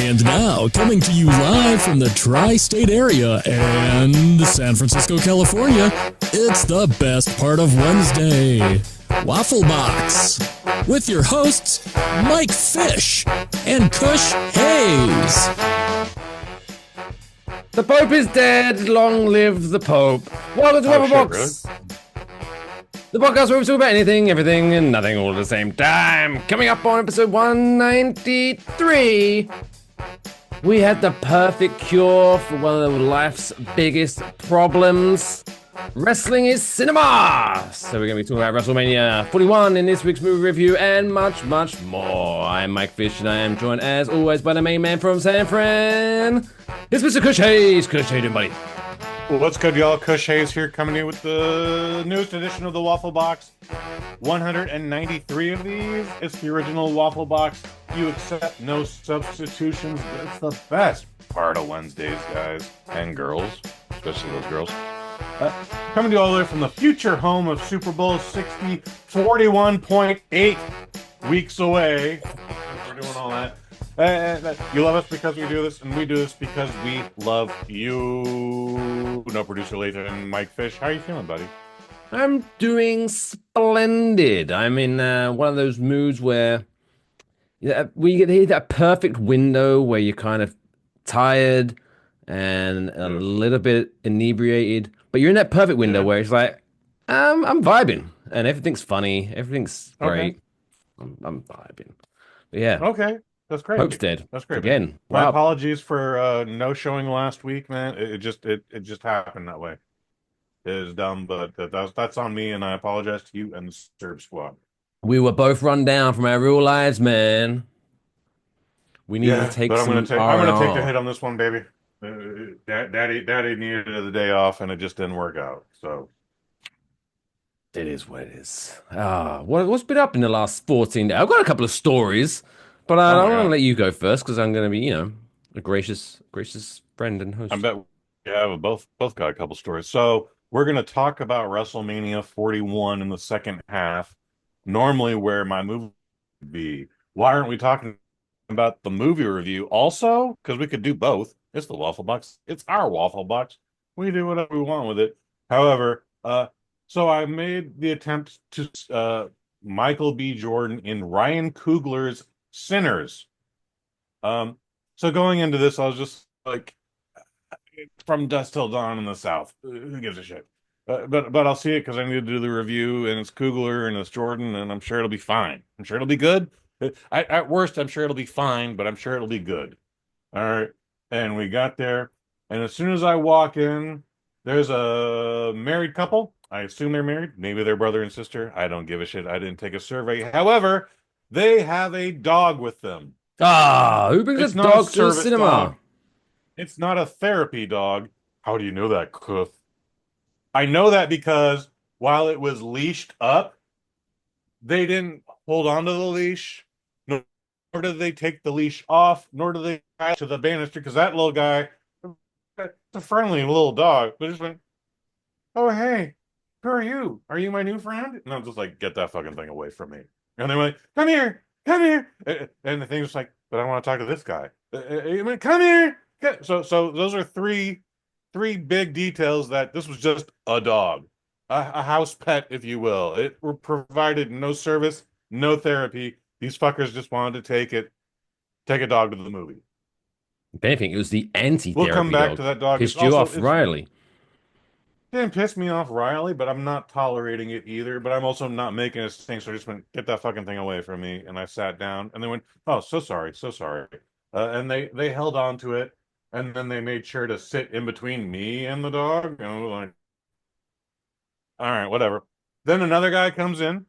And now, coming to you live from the tri-state area and San Francisco, California, it's the best part of Wednesday, Waffle Box, with your hosts, Mike Fish and Kush Hayes. The Pope is dead, long live the Pope. Welcome to Waffle Box. Really? The podcast where we talk about anything, everything, and nothing all at the same time. Coming up on episode 193, we had the perfect cure for one of life's biggest problems. Wrestling is cinema! So we're going to be talking about WrestleMania 41 in this week's movie review and much, much more. I'm Mike Fish and I am joined as always by the main man from San Fran. It's Mr. Kush Hayes. Kush, how you doing, buddy? Well, what's good, y'all? Kush Hayes here, coming in with the newest edition of the Waffle Box. 193 of these. It's the original Waffle Box. You accept no substitutions, but it's the best part of Wednesdays, guys. And girls, especially those girls. Coming to you all the way from the future home of Super Bowl 60, 41.8 weeks away. We're doing all that. You love us because we do this, and we do this because we love you. No producer later than Mike Fish. How are you feeling, buddy? I'm doing splendid. I'm in one of those moods where we get that perfect window where you're kind of tired and a little bit inebriated, but you're in that perfect window where it's like, I'm vibing, and everything's funny, everything's great. Okay. I'm vibing. But yeah. Okay. That's great. Pope's dead. That's great. Again. My apologies for no showing last week, man. It just happened that way. It is dumb, but that's on me, and I apologize to you and the Serb squad. We were both run down from our real lives, man. We need to take some. I'm gonna take the hit on this one, baby. Daddy needed the day off, and it just didn't work out. So it is what it is. What's been up in the last 14 days? I've got a couple of stories. But I want to let you go first because I'm going to be, a gracious friend and host. I bet we both got a couple stories. So we're going to talk about WrestleMania 41 in the second half. Normally where my movie would be. Why aren't we talking about the movie review also? Because we could do both. It's the Waffle Box. It's our Waffle Box. We do whatever we want with it. However, so I made the attempt to Michael B. Jordan in Ryan Coogler's Sinners. So going into this, I was just like, from dusk till dawn in the South. Who gives a shit? But I'll see it because I need to do the review, and it's Coogler and it's Jordan, and I'm sure it'll be fine. I'm sure it'll be good. At worst, I'm sure it'll be fine, but I'm sure it'll be good. All right. And we got there, and as soon as I walk in, there's a married couple. I assume they're married. Maybe they're brother and sister. I don't give a shit. I didn't take a survey. However, they have a dog with them. Who brings a dog to the cinema? Dog. It's not a therapy dog. How do you know that, Cuff? I know that because while it was leashed up, they didn't hold on to the leash, nor did they take the leash off, nor did they tie it to the banister, because that little guy, it's a friendly little dog, but just went, oh, hey, who are you? Are you my new friend? And I'm just like, get that fucking thing away from me. And they went, come here. And the thing was like, but I want to talk to this guy. Come here. So those are three big details that this was just a dog, a house pet, if you will. It provided no service, no therapy. These fuckers just wanted to take a dog to the movie. If anything, it was the anti-therapy. We'll come back dog. to that dog. Pissed you off, Riley. Didn't piss me off, Riley, but I'm not tolerating it either. But I'm also not making a thing, so I just went, get that fucking thing away from me. And I sat down, and they went, oh, so sorry. And they held on to it, and then they made sure to sit in between me and the dog. And I was like, all right, whatever. Then another guy comes in,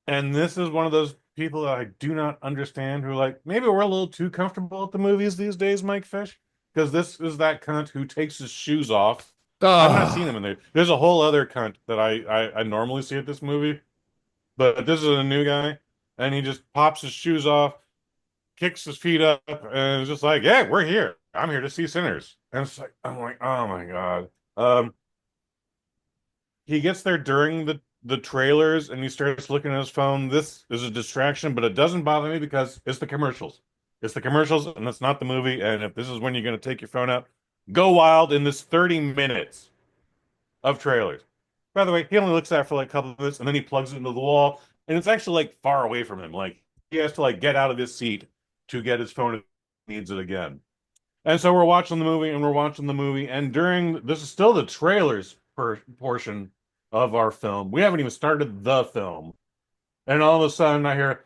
and this is one of those people that I do not understand who, like, maybe we're a little too comfortable at the movies these days, Mike Fish, because this is that cunt who takes his shoes off. I've not seen him in there. There's a whole other cunt that I normally see at this movie, but this is a new guy, and he just pops his shoes off, kicks his feet up, and is just like, yeah, we're here. I'm here to see Sinners. And it's like, I'm like, oh my God. He gets there during the trailers, and he starts looking at his phone. This is a distraction, but it doesn't bother me because it's the commercials. It's the commercials, and it's not the movie. And if this is when you're going to take your phone out, go wild in this 30 minutes of trailers. By the way, he only looks at it for like a couple of minutes, and then he plugs it into the wall, and it's actually like far away from him. Like he has to like get out of his seat to get his phone if he needs it again. And so we're watching the movie, and we're watching the movie, and during this is still the trailers portion of our film. We haven't even started the film, and all of a sudden I hear.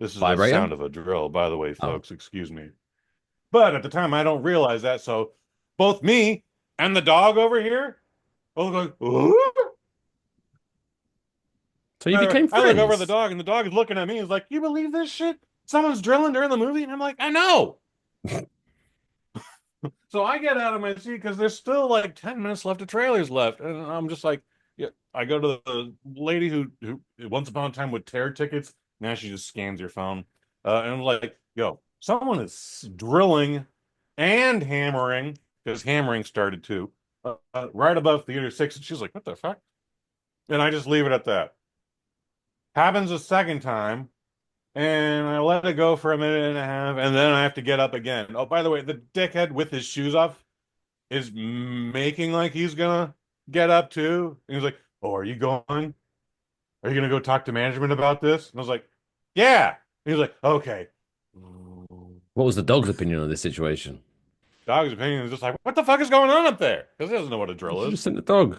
This is the Vibrator? sound of a drill, by the way, Oh. folks. Excuse me. But at the time, I don't realize that. So both me and the dog over here both going, "Ooh." So you became I look over at the friends. dog, and the dog is looking at me. He's like, "You believe this shit? Someone's drilling during the movie?" And I'm like, "I know." So I get out of my seat because there's still like 10 minutes left of trailers left. And I'm just like, yeah, I go to the lady who once upon a time would tear tickets. Now she just scans your phone. And I'm like, yo, someone is drilling and hammering, because hammering started too, right above theater six. And she's like, what the fuck? And I just leave it at that. Happens a second time. And I let it go for a minute and a half, and then I have to get up again. Oh, by the way, the dickhead with his shoes off is making like he's gonna get up too. And he's like, "Oh, are you going? Are you gonna go talk to management about this?" And I was like, "Yeah." And he's like, "Okay." What was the dog's opinion on this situation? Dog's opinion is just like, "What the fuck is going on up there?" Because he doesn't know what a You drill should is. just send the dog.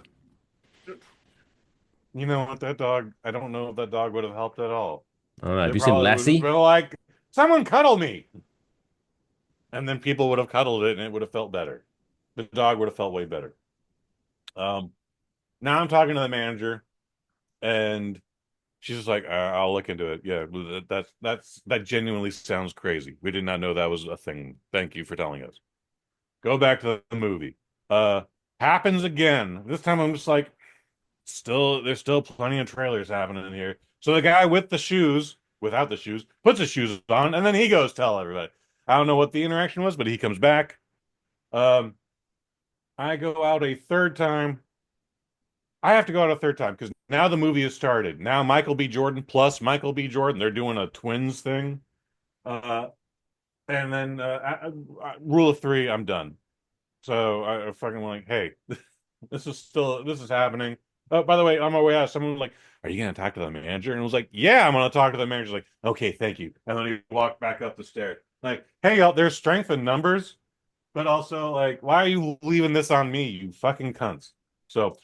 You know what? That dog, I don't know if that dog would have helped at all. I don't know. Have It you seen probably would have Lassie? been like, "Someone cuddle me," and then people would have cuddled it, and it would have felt better. The dog would have felt way better. Um, Now I'm talking to the manager, and she's just like, "I'll look into it." Yeah, that genuinely sounds crazy. We did not know that was a thing. Thank you for telling us. Go back to the movie. Uh, Happens again. This time I'm just like, there's still plenty of trailers happening in here. So the guy with the shoes, without the shoes, puts his shoes on, and then he goes tell everybody. I don't know what the interaction was, but he comes back. Um, I go out a third time. I have to go out a third time because now the movie has started. Now Michael B. Jordan plus Michael B. Jordan, they're doing a twins thing. Uh, and then rule of three, I'm done. So I fucking like, hey, this is happening. Oh, by the way, on my way out, someone was like, "Are you gonna talk to the manager?" And I was like, "Yeah, I'm gonna talk to the manager." He's like, "Okay, thank you." And then he walked back up the stairs. Like, hey, y'all, there's strength in numbers. But also, like, why are you leaving this on me, you fucking cunts? So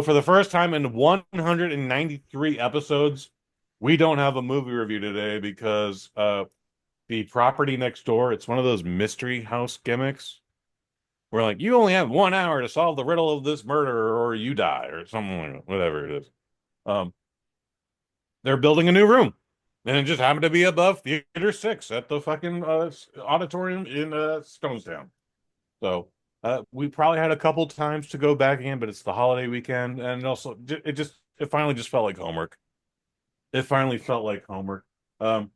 for the first time in 193 episodes, we don't have a movie review today because the property next door, it's one of those mystery house gimmicks. Where like you only have 1 hour to solve the riddle of this murder or you die or something like that, whatever it is. Um, they're building a new room. And it just happened to be above Theater 6 at the fucking auditorium in Stonestown. So we probably had a couple times to go back again, but it's the holiday weekend, and also it finally just felt like homework. It finally felt like homework. Um,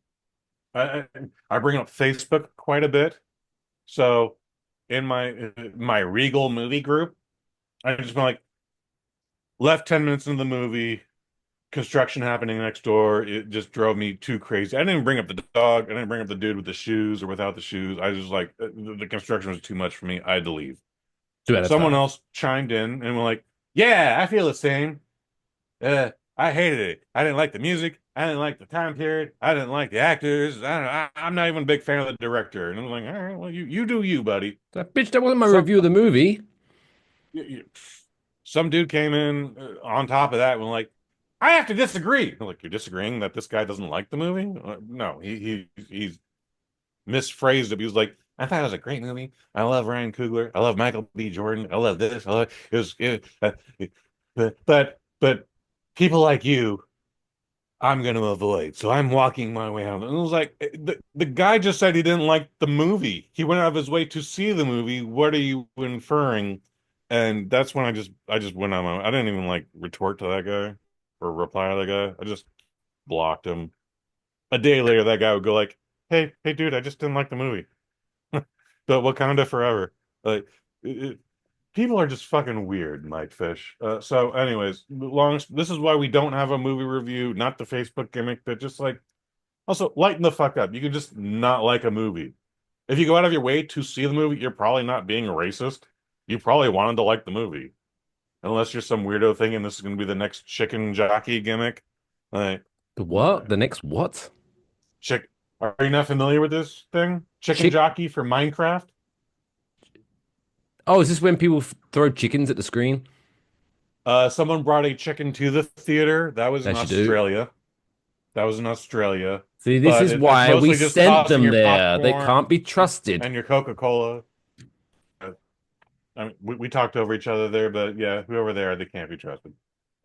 I I bring up Facebook quite a bit, so in my Regal movie group, I just been like left 10 minutes into the movie, construction happening next door. It just drove me too crazy. I didn't even bring up the dog. I didn't bring up the dude with the shoes or without the shoes. I just like the construction was too much for me. I had to leave. Two at a Someone time. else chimed in and were like, "Yeah, I feel the same. I hated it. I didn't like the music. I didn't like the time period. I didn't like the actors. I'm not even a big fan of the director." And I was like, "All right, well, you do you, buddy." That bitch, that wasn't my Some review of the movie. some dude came in on top of that and was like, "I have to disagree." I'm like, "You're disagreeing that this guy doesn't like the movie?" No, he's misphrased it. He was like, "I thought it was a great movie. I love Ryan Coogler. I love Michael B. Jordan. I love this. I love but people like you, I'm going to avoid. So I'm walking my way out." And it was like the guy just said he didn't like the movie. He went out of his way to see the movie. What are you inferring? And that's when I just went on my. I didn't even like retort to that guy or reply to that guy. I just blocked him. A day later, that guy would go like, hey, dude, I just didn't like the movie." But Wakanda Forever. Like, people are just fucking weird, Mike Fish. So, anyways, this is why we don't have a movie review, not the Facebook gimmick, but just like Also, lighten the fuck up. You can just not like a movie. If you go out of your way to see the movie, you're probably not being racist. You probably wanted to like the movie. Unless you're some weirdo thinking this is going to be the next chicken jockey gimmick. Like, The what? The next what? chick, are you not familiar with this thing? Chicken Chick. jockey for Minecraft? Oh, is this when people throw chickens at the screen? Someone brought a chicken to the theater. That was in As you do. Australia. That was in Australia. See, this But is it's why we mostly just sent tossing them your there. They popcorn can't be trusted. and your Coca-Cola. I mean, we talked over each other there, but yeah, whoever they are, they can't be trusted.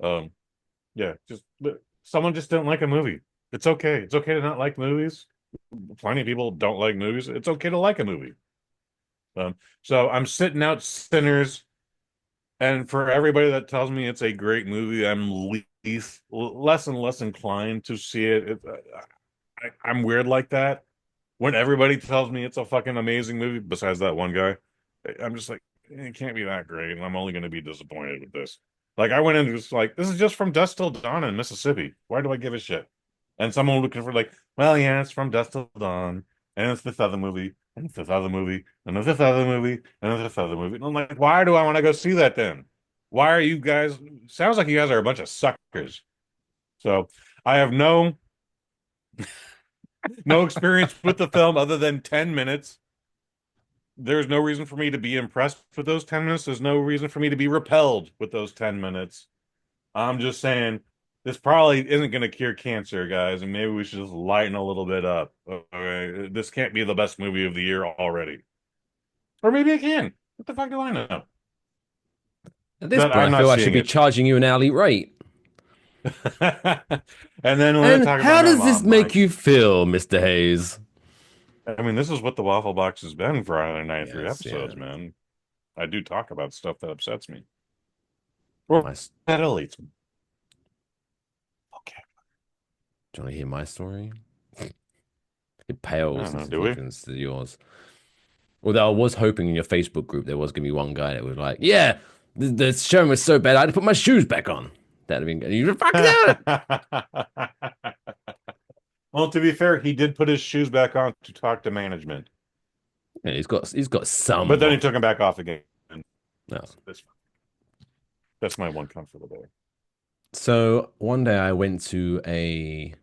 Um, yeah, but someone just didn't like a movie. It's okay. It's okay to not like movies. Plenty of people don't like movies. It's okay to like a movie. So I'm sitting out Sinners, and for everybody that tells me it's a great movie, I'm less and less inclined to see it. I'm weird like that. When everybody tells me it's a fucking amazing movie, besides that one guy, I'm just like, it can't be that great, and I'm only going to be disappointed with this. Like, I went in just like, this is just from Dusk Till Dawn in Mississippi. Why do I give a shit? And someone looking for like, well, yeah, it's from Dusk Till Dawn, and it's this other movie, and it's this other movie, and it's this other movie, and it's this other movie. And I'm like, why do I want to go see that then? Why are you guys? Sounds like you guys are a bunch of suckers. So I have no experience with the film other than 10 minutes. There's no reason for me to be impressed with those 10 minutes. There's no reason for me to be repelled with those 10 minutes. I'm just saying this probably isn't going to cure cancer, guys, and maybe we should just lighten a little bit up. Okay? This can't be the best movie of the year already. Or maybe it can. What the fuck do I know? At this But point, I'm I not feel I should seeing be it. charging you an hourly rate. And then we're going to And talk how about my does this mom, make Mike. you feel, Mr. Hayes? I mean, this is what the Waffle Box has been for 193 Yes, yeah. episodes, man. I do talk about stuff that upsets me. Or My, that elates me. Okay. do you want to hear my story? It I pales don't in know, do we? significance to yours. Although I was hoping in your Facebook group there was going to be one guy that was like, yeah, the showing was so bad I had to put my shoes back on. That'd have been you fucking out. Well, to be fair, he did put his shoes back on to talk to management, Yeah, he's got but then he some. took them back off again. No. That's my one comfort of it. So one day I went to a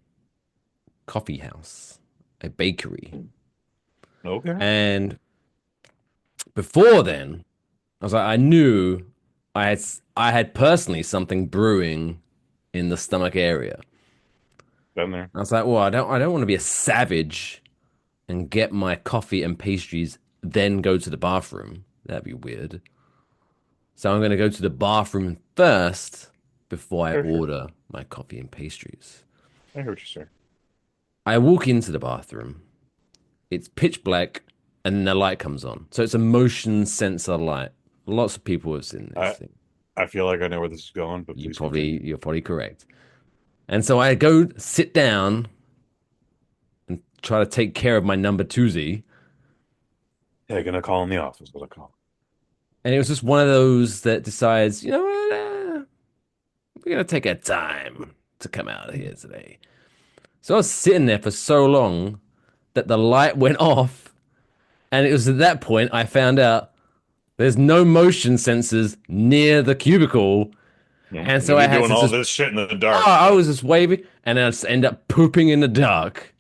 coffee house, a bakery, Okay. and before then, I was like, I knew I had personally something brewing in the stomach area. Been there. I was like, well, I don't want to be a savage and get my coffee and pastries, then go to the bathroom. That'd be weird. So I'm going to go to the bathroom first before I Sure, sure. order my coffee and pastries. I hear what you're saying. I walk into the bathroom. It's pitch black, and then the light comes on. So it's a motion sensor light. Lots of people have seen this I thing. I feel like I know where this is going, but You please probably continue. you're probably correct. And so I go sit down and try to take care of my number twosie. Yeah, gonna call in the office. What I call. And it was just one of those that decides, you know what, we're gonna take our time to come out here today. So I was sitting there for so long that the light went off, and it was at that point I found out there's no motion sensors near the cubicle, Yeah, and so you'll I be had doing to all just, this shit in the oh, dark. I So. was just waving, and then I just end up pooping in the dark.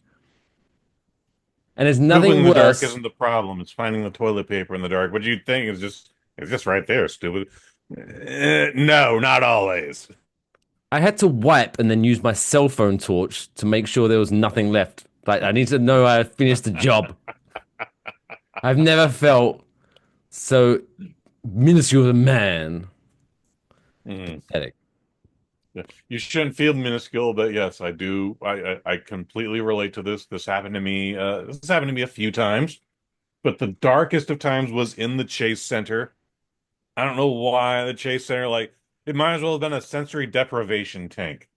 And there's Pooping nothing in the dark worse. isn't the problem. It's finding the toilet paper in the dark. What you think is just it's just right there, stupid. No, not always. I had to wipe and then use my cell phone torch to make sure there was nothing left. Like I need to know I finished the job. I've never felt so minuscule a man. Mm. Pathetic. Yeah. You shouldn't feel minuscule, but yes, I do. I completely relate to this. This happened to me. This has happened to me a few times, but the darkest of times was in the Chase Center. I don't know why the Chase Center, like, it might as well have been a sensory deprivation tank.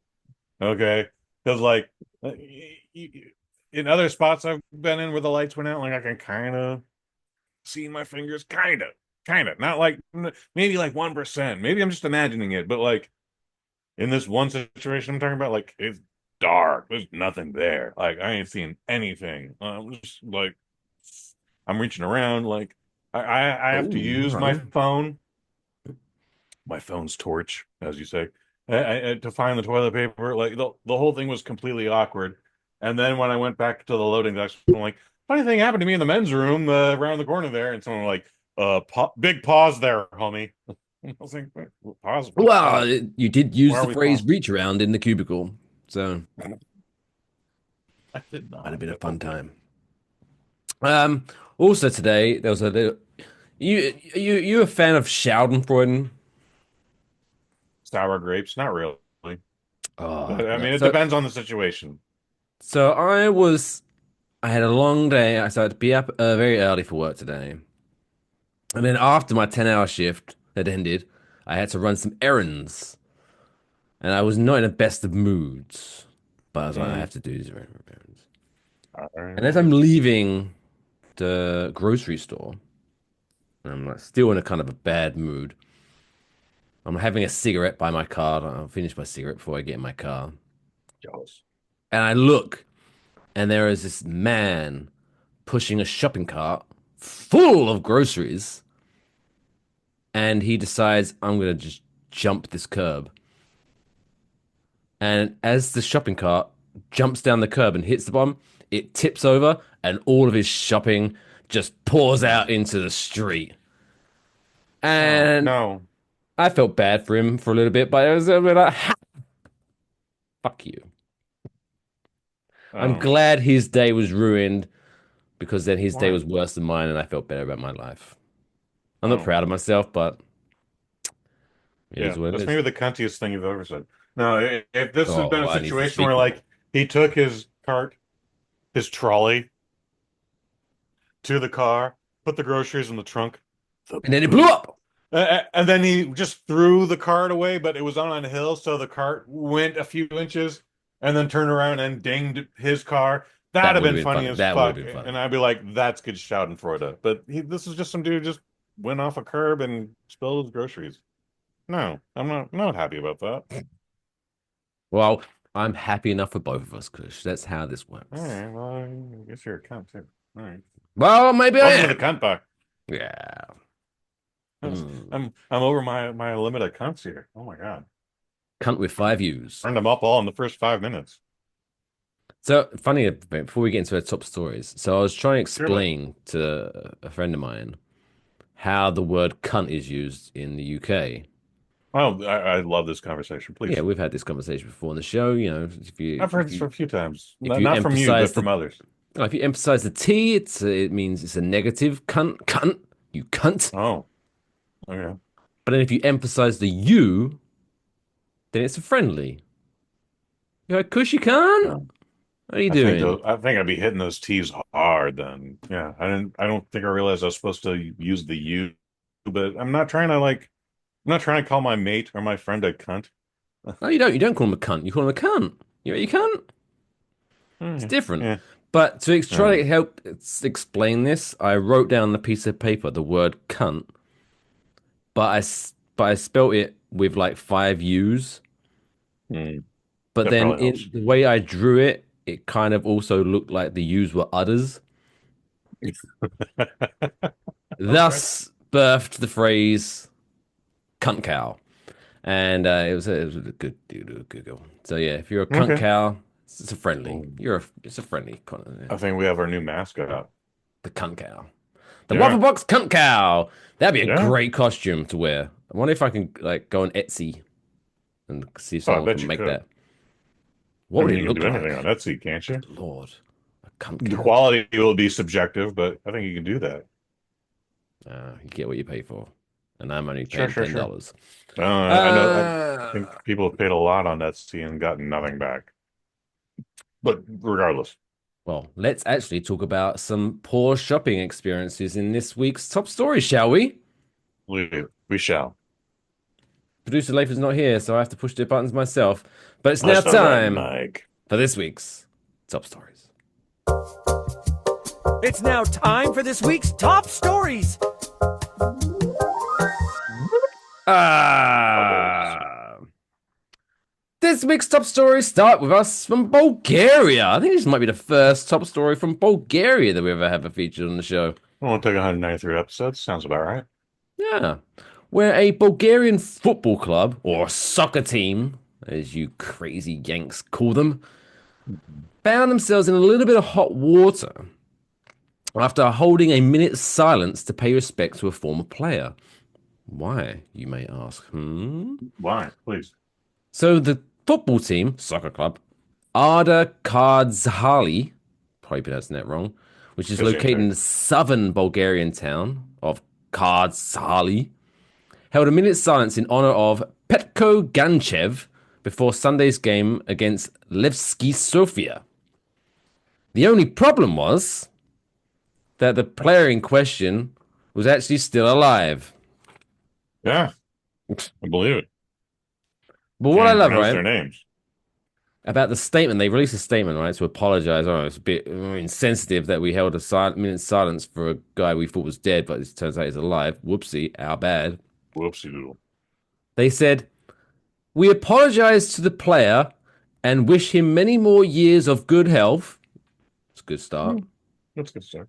Okay, because like in other spots I've been in where the lights went out, like I can kind of see my fingers, kind of, not like maybe like 1%. Maybe I'm just imagining it, but like in this one situation I'm talking about, like dark. There's nothing there. Like I ain't seeing anything. I'm just like I'm reaching around. Like I have to Oh, use right. my phone's torch, as you say, to find the toilet paper. Like the whole thing was completely awkward. And then when I went back to the loading docks, I'm like, funny thing happened to me in the men's room around the corner there, and someone like, big pause there, homie. I was like, pause, Well, pause. you did Why use are the we phrase pausing? reach around in the cubicle, so I did might have not. been a But fun okay. time. Also today there was a little. You a fan of Schadenfreude? Sour grapes, not really. Oh, I no. mean, it So depends on the situation. so I had a long day. I started to be up very early for work today, and then after my 10-hour shift had ended, I had to run some errands, and I was not in the best of moods. But I was like, I Mm, have to do these errands. all And as right. I'm leaving the grocery store, and I'm like still in a kind of a bad mood. I'm having a cigarette by my car. I'll finish my cigarette before I get in my car. Jealous. And I look, and there is this man pushing a shopping cart full of groceries. And he decides, I'm going to just jump this curb. And as the shopping cart jumps down the curb and hits the bottom, it tips over, and all of his shopping just pours out No. into the street. Oh, And no. I felt bad for him for a little bit, but it was a bit like, ha, fuck you. I'm Oh, glad his day was ruined because then his day why? was worse than mine and I felt better about my life. I'm not Oh, proud of myself, but it is yeah. what it That's is. maybe the cuntiest thing you've ever said. No, if this had been Oh, a I need to situation speak where, more. like, he took his cart, his trolley to the car, put the groceries in the trunk, the And then it blew boot. up. And then he just threw the cart away, but it was on a hill, so the cart went a few inches and then turned around and dinged his car. That'd That have would have been been funny funny. as That would have fuck. been And funny. I'd be like, that's good Schadenfreude. But this is just some dude just went off a curb and spilled his groceries. No, I'm not happy about that. Well, I'm happy enough for both of us, Kush. That's how this All works. right, well, I guess you're a cunt too. All right. Well, maybe I Welcome to the am. cunt buck. Yeah. I'm Mm. I'm over my limit of cunts here. Oh my God. Cunt with five U's. Turned them up all in the first 5 minutes. So, funny, before we get into our top stories, so I was trying to Surely. explain to a friend of mine how the word cunt is used in the UK. Oh, I love this conversation. Yeah, Please. we've had this conversation before on the show. You know, I've heard this a few times. if Not, you not from you, emphasize but the from others. if you emphasize the T, it means it's a negative cunt, you cunt. Oh, okay. But then if you emphasize the U, then it's a friendly. You're like, Kush, you cunt. No. What are you doing? I think I'd be hitting those T's hard then. Yeah, I don't think I realized I was supposed to use the you, but I'm not trying to call my mate or my friend a cunt. No, you don't. You don't call him a cunt. You call him a cunt. You cunt. It's Yeah, different. yeah. But to try Oh, to help explain this, I wrote down on a piece of paper the word cunt, but I spelt it with like five U's. hmm. But That then probably in helps. the way I drew it, it kind of also looked like the U's were udders. Okay. Thus birthed the phrase cunt cow. And it was a good go. So yeah, if you're a cunt Okay. cow, it's a friendly. Well, It's a friendly I think we have our new mascot. the cunt cow. The Waffle Yeah. Box cunt cow. That'd be a Yeah. great costume to wear. I wonder if I can like go on Etsy and see if Oh, I someone bet can you make could. that. I What would mean, it you can look do anything on like? Etsy, can't you? Good Lord, a cunt The cow. quality will be subjective, but I think you can do that. You get what you pay for, and I'm only Sure, paying sure, sure. $10. I know. I think Uh, people have paid a lot on Etsy and gotten nothing back. But regardless, well, let's actually talk about some poor shopping experiences in this week's top story, shall we? we shall. Producer Leif is not here, so I have to push the buttons myself. But it's now That's all right, time Mike. for this week's top stories. It's now time for this week's top stories. Bubbles. Ah, this week's top stories start with us from Bulgaria. I think this might be the first top story from Bulgaria that we ever have featured on the show. It won't take 193 episodes. Sounds about right. Yeah. Where a Bulgarian football club, or soccer team, as you crazy Yanks call them, found themselves in a little bit of hot water after holding a minute's silence to pay respect to a former player. Why, you may ask? Why? Please. So the football team, soccer club, Arda Kardzhali, probably pronouncing that wrong, which is located in the southern Bulgarian town of Kardzhali, held a minute's silence in honor of Petko Ganchev before Sunday's game against Levski Sofia. The only problem was that the player in question was actually still alive. Yeah, I believe it. But what I love, right, their names. about the statement, they released a statement, right, to apologize. Oh, it's a bit insensitive that we held a minute's silence for a guy we thought was dead, but it turns out he's alive. Whoopsie, our bad. Whoopsie doodle. They said, "We apologize to the player and wish him many more years of good health." It's a good start. That's a good start.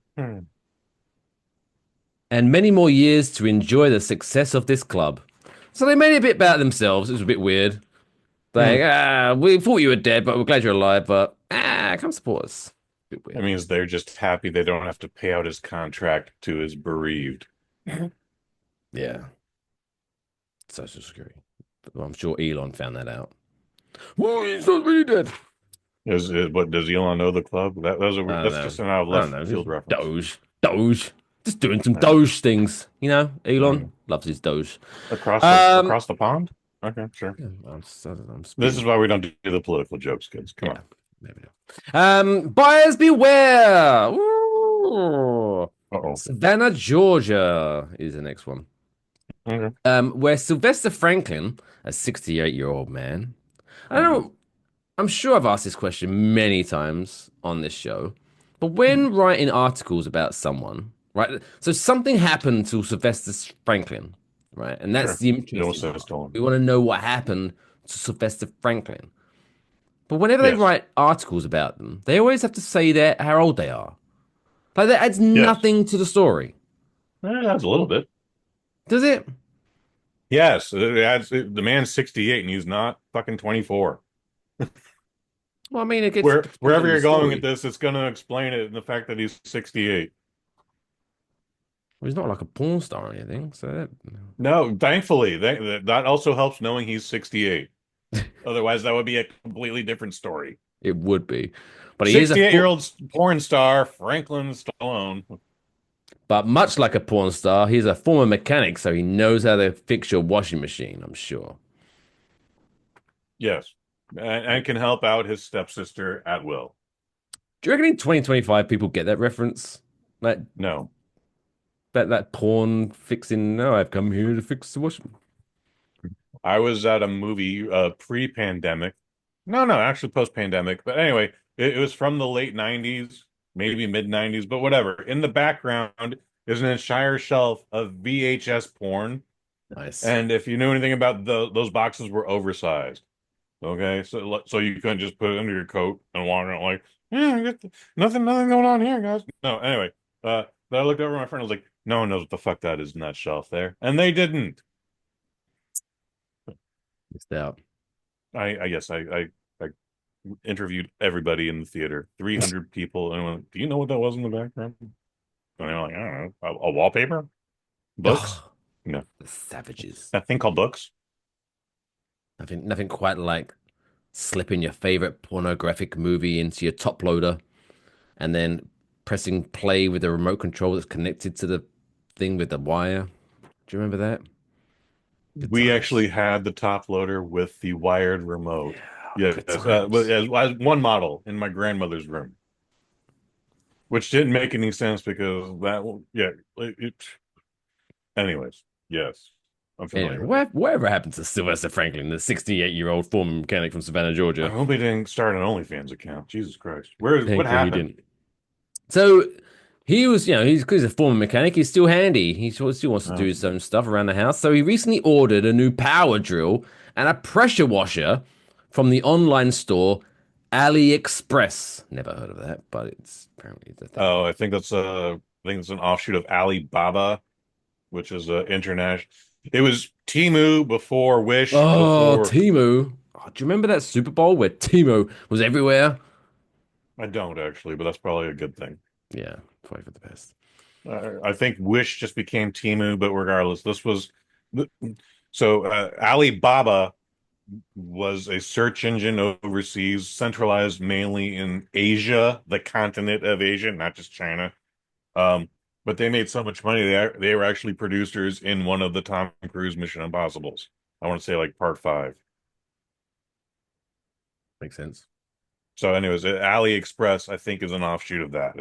And many more years to enjoy the success of this club. So they made it a bit about themselves. It was a bit weird. Like, we thought you were dead, but we're glad you're alive, but come support us. A bit weird. That means they're just happy they don't have to pay out his contract to his bereaved. Yeah. Social Security. Well, I'm sure Elon found that out. Well, he's not really dead. But does Elon know the club? That's just an out of left field reference. Doge. Just doing some Doge things. You know, Elon loves his Doge. Across the pond? Okay, sure. Yeah, This is why we don't do the political jokes, kids. Come on. Maybe not. Buyers beware. Ooh. Uh-oh. Savannah, Georgia is the next one. Okay. Where Sylvester Franklin, a 68-year-old man, I don't know, I'm sure I've asked this question many times on this show, but when writing articles about someone, right? So something happened to Sylvester Franklin, right? And that's the interesting part. We want to know what happened to Sylvester Franklin. But whenever they write articles about them, they always have to say how old they are. Like that adds nothing to the story. It adds a little bit. Does it? Yes, it adds. The man's 68 and he's not fucking 24. Well, I mean, it gets wherever you're going with this, it's going to explain it in the fact that he's 68. Well, he's not like a porn star or anything, so no, thankfully that also helps knowing he's 68. Otherwise, that would be a completely different story. It would be, but he is a 68-year-old porn star, Franklin Stallone. But much like a porn star, he's a former mechanic, so he knows how to fix your washing machine. I'm sure. Yes. And can help out his stepsister at will. Do you reckon in 2025 people get that reference? No. That porn fixing, no, I've come here to fix the washing. I was at a movie pre-pandemic. No, actually post-pandemic. But anyway, it was from the late 90s, maybe mid-90s, but whatever. In the background is an entire shelf of VHS porn. Nice. And if you knew anything about those boxes were oversized. Okay, so you couldn't just put it under your coat and walk around like, nothing going on here, guys. No, anyway, but I looked over at my friend. I was like, no one knows what the fuck that is in that shelf there, and they didn't. Missed out. I guess I interviewed everybody in the theater, 300 people, and I went, do you know what that was in the background? And they were like, I don't know, a wallpaper, books. No, the savages. That thing called books. Nothing quite like slipping your favorite pornographic movie into your top loader and then pressing play with the remote control that's connected to the thing with the wire. Do you remember that? We actually had the top loader with the wired remote. Yeah, as one model in my grandmother's room, which didn't make any sense because anyways, yes. Anyway, whatever happened to Sylvester Franklin, the 68-year-old former mechanic from Savannah, Georgia? I hope he didn't start an OnlyFans account. Jesus Christ. What happened? So he was, he's a former mechanic. He's still handy. He still wants to do his own stuff around the house. So he recently ordered a new power drill and a pressure washer from the online store AliExpress. Never heard of that, but it's apparently the thing. Oh, I think it's an offshoot of Alibaba, which is international. It was Temu before Wish, Oh, before Temu. Oh, do you remember that Super Bowl where Temu was everywhere? I don't actually, but that's probably a good thing. Yeah, probably for the best. I think Wish just became Temu, but regardless, this was so Alibaba was a search engine overseas, centralized mainly in Asia, the continent of Asia, not just China. Um, but they made so much money they were actually producers in one of the Tom Cruise Mission Impossibles. I want to say like part 5. Makes sense. So, anyways, AliExpress I think is an offshoot of that.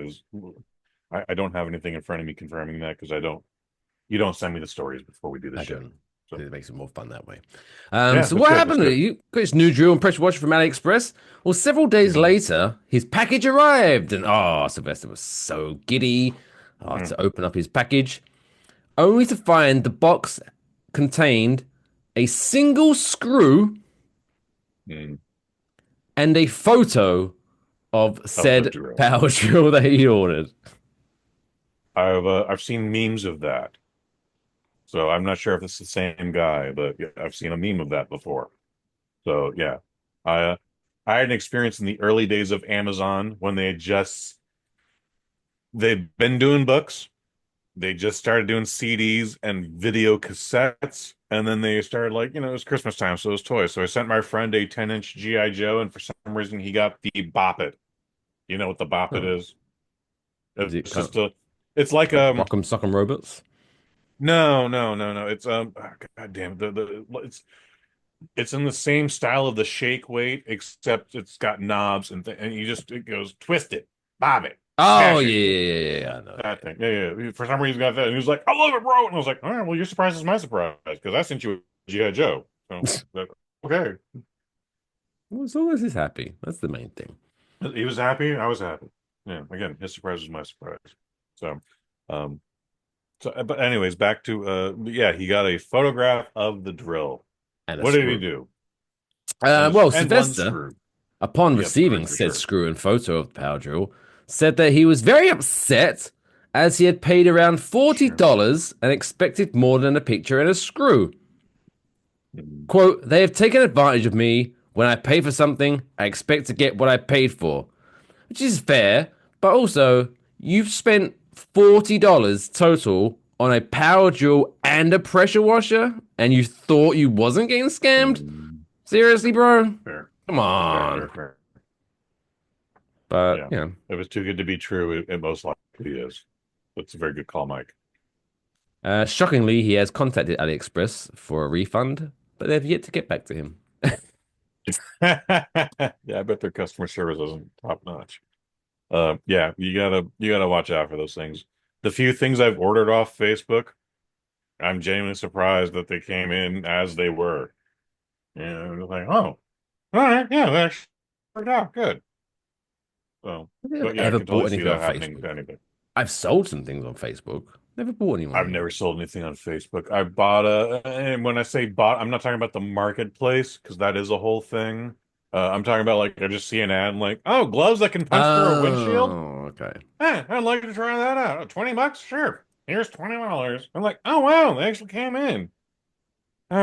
I don't have anything in front of me confirming that because I don't. You don't send me the stories before we do the I show. don't. So It makes it more fun that way. yeah, So that's what good. That's happened? good. You got this new drill and pressure washer from AliExpress. Well, several days Mhm. later, his package arrived, and Sylvester was so giddy Mhm. to open up his package, only to find the box contained a single screw Mhm. and a photo of Of the said drill. power drill that he ordered. I've seen memes of that. So I'm not sure if it's the same guy, but yeah, I've seen a meme of that before. So yeah, I uh, I had an experience in the early days of Amazon when they've been doing books. They just started doing CDs and video cassettes, and then they started it was Christmas time, so it was toys. So I sent my friend a 10-inch GI Joe, and for some reason he got the Bop It. You know what the Bop It Huh. is? Is it It's kind just it's like of Rock'em Sock'em Robots? no. It's God damn it's in the same style of the shake weight, except it's got knobs and it goes twist it, bob it, Oh smash yeah, it. I know. That thing. Yeah. For some reason, he got that. And he was like, I love it, bro. And I was like, all right, well, your surprise is my surprise because I sent you a G.I. Joe. So, okay. Well, as long as he's happy, that's the main thing. He was happy. I was happy. Yeah. Again, his surprise was my surprise. So, um, but anyways, back to, yeah, he got a photograph of the drill. And a What did he screw. do? Well, And one Sylvester, screw. upon He got the screw receiving for said sure. screw and photo of the power drill, said that he was very upset as he had paid around Sure. $40 and expected more than a picture and a screw. Mhm. Quote, they have taken advantage of me. When I pay for something, I expect to get what I paid for, which is fair, but also, you've spent $40 total on a power drill and a pressure washer, and you thought you wasn't getting scammed? Mhm. Seriously, bro? Fair. Come on. Fair. But, Yeah. yeah. If it's too good to be true, it most likely is. That's a very good call, Mike. Shockingly, he has contacted AliExpress for a refund, but they've yet to get back to him. Yeah, I bet their customer service isn't top notch. Yeah, you gotta watch out for those things. The few things I've ordered off Facebook, I'm genuinely surprised that they came in as they were. Like, oh, all right, yeah, that actually worked out good. So, Have you but yeah, I ever can totally bought see anything on that happening Facebook? to anybody. I've sold some things on Facebook. Never bought anyone I've on there. never sold anything on Facebook. I bought and when I say bought, I'm not talking about the marketplace because that is a whole thing. I'm talking about like I just see an ad and like, oh, gloves that can punch through a windshield. Oh, okay. I'd like to try that out. $20? Sure. Here's $20. I'm like, oh wow, they actually came in. All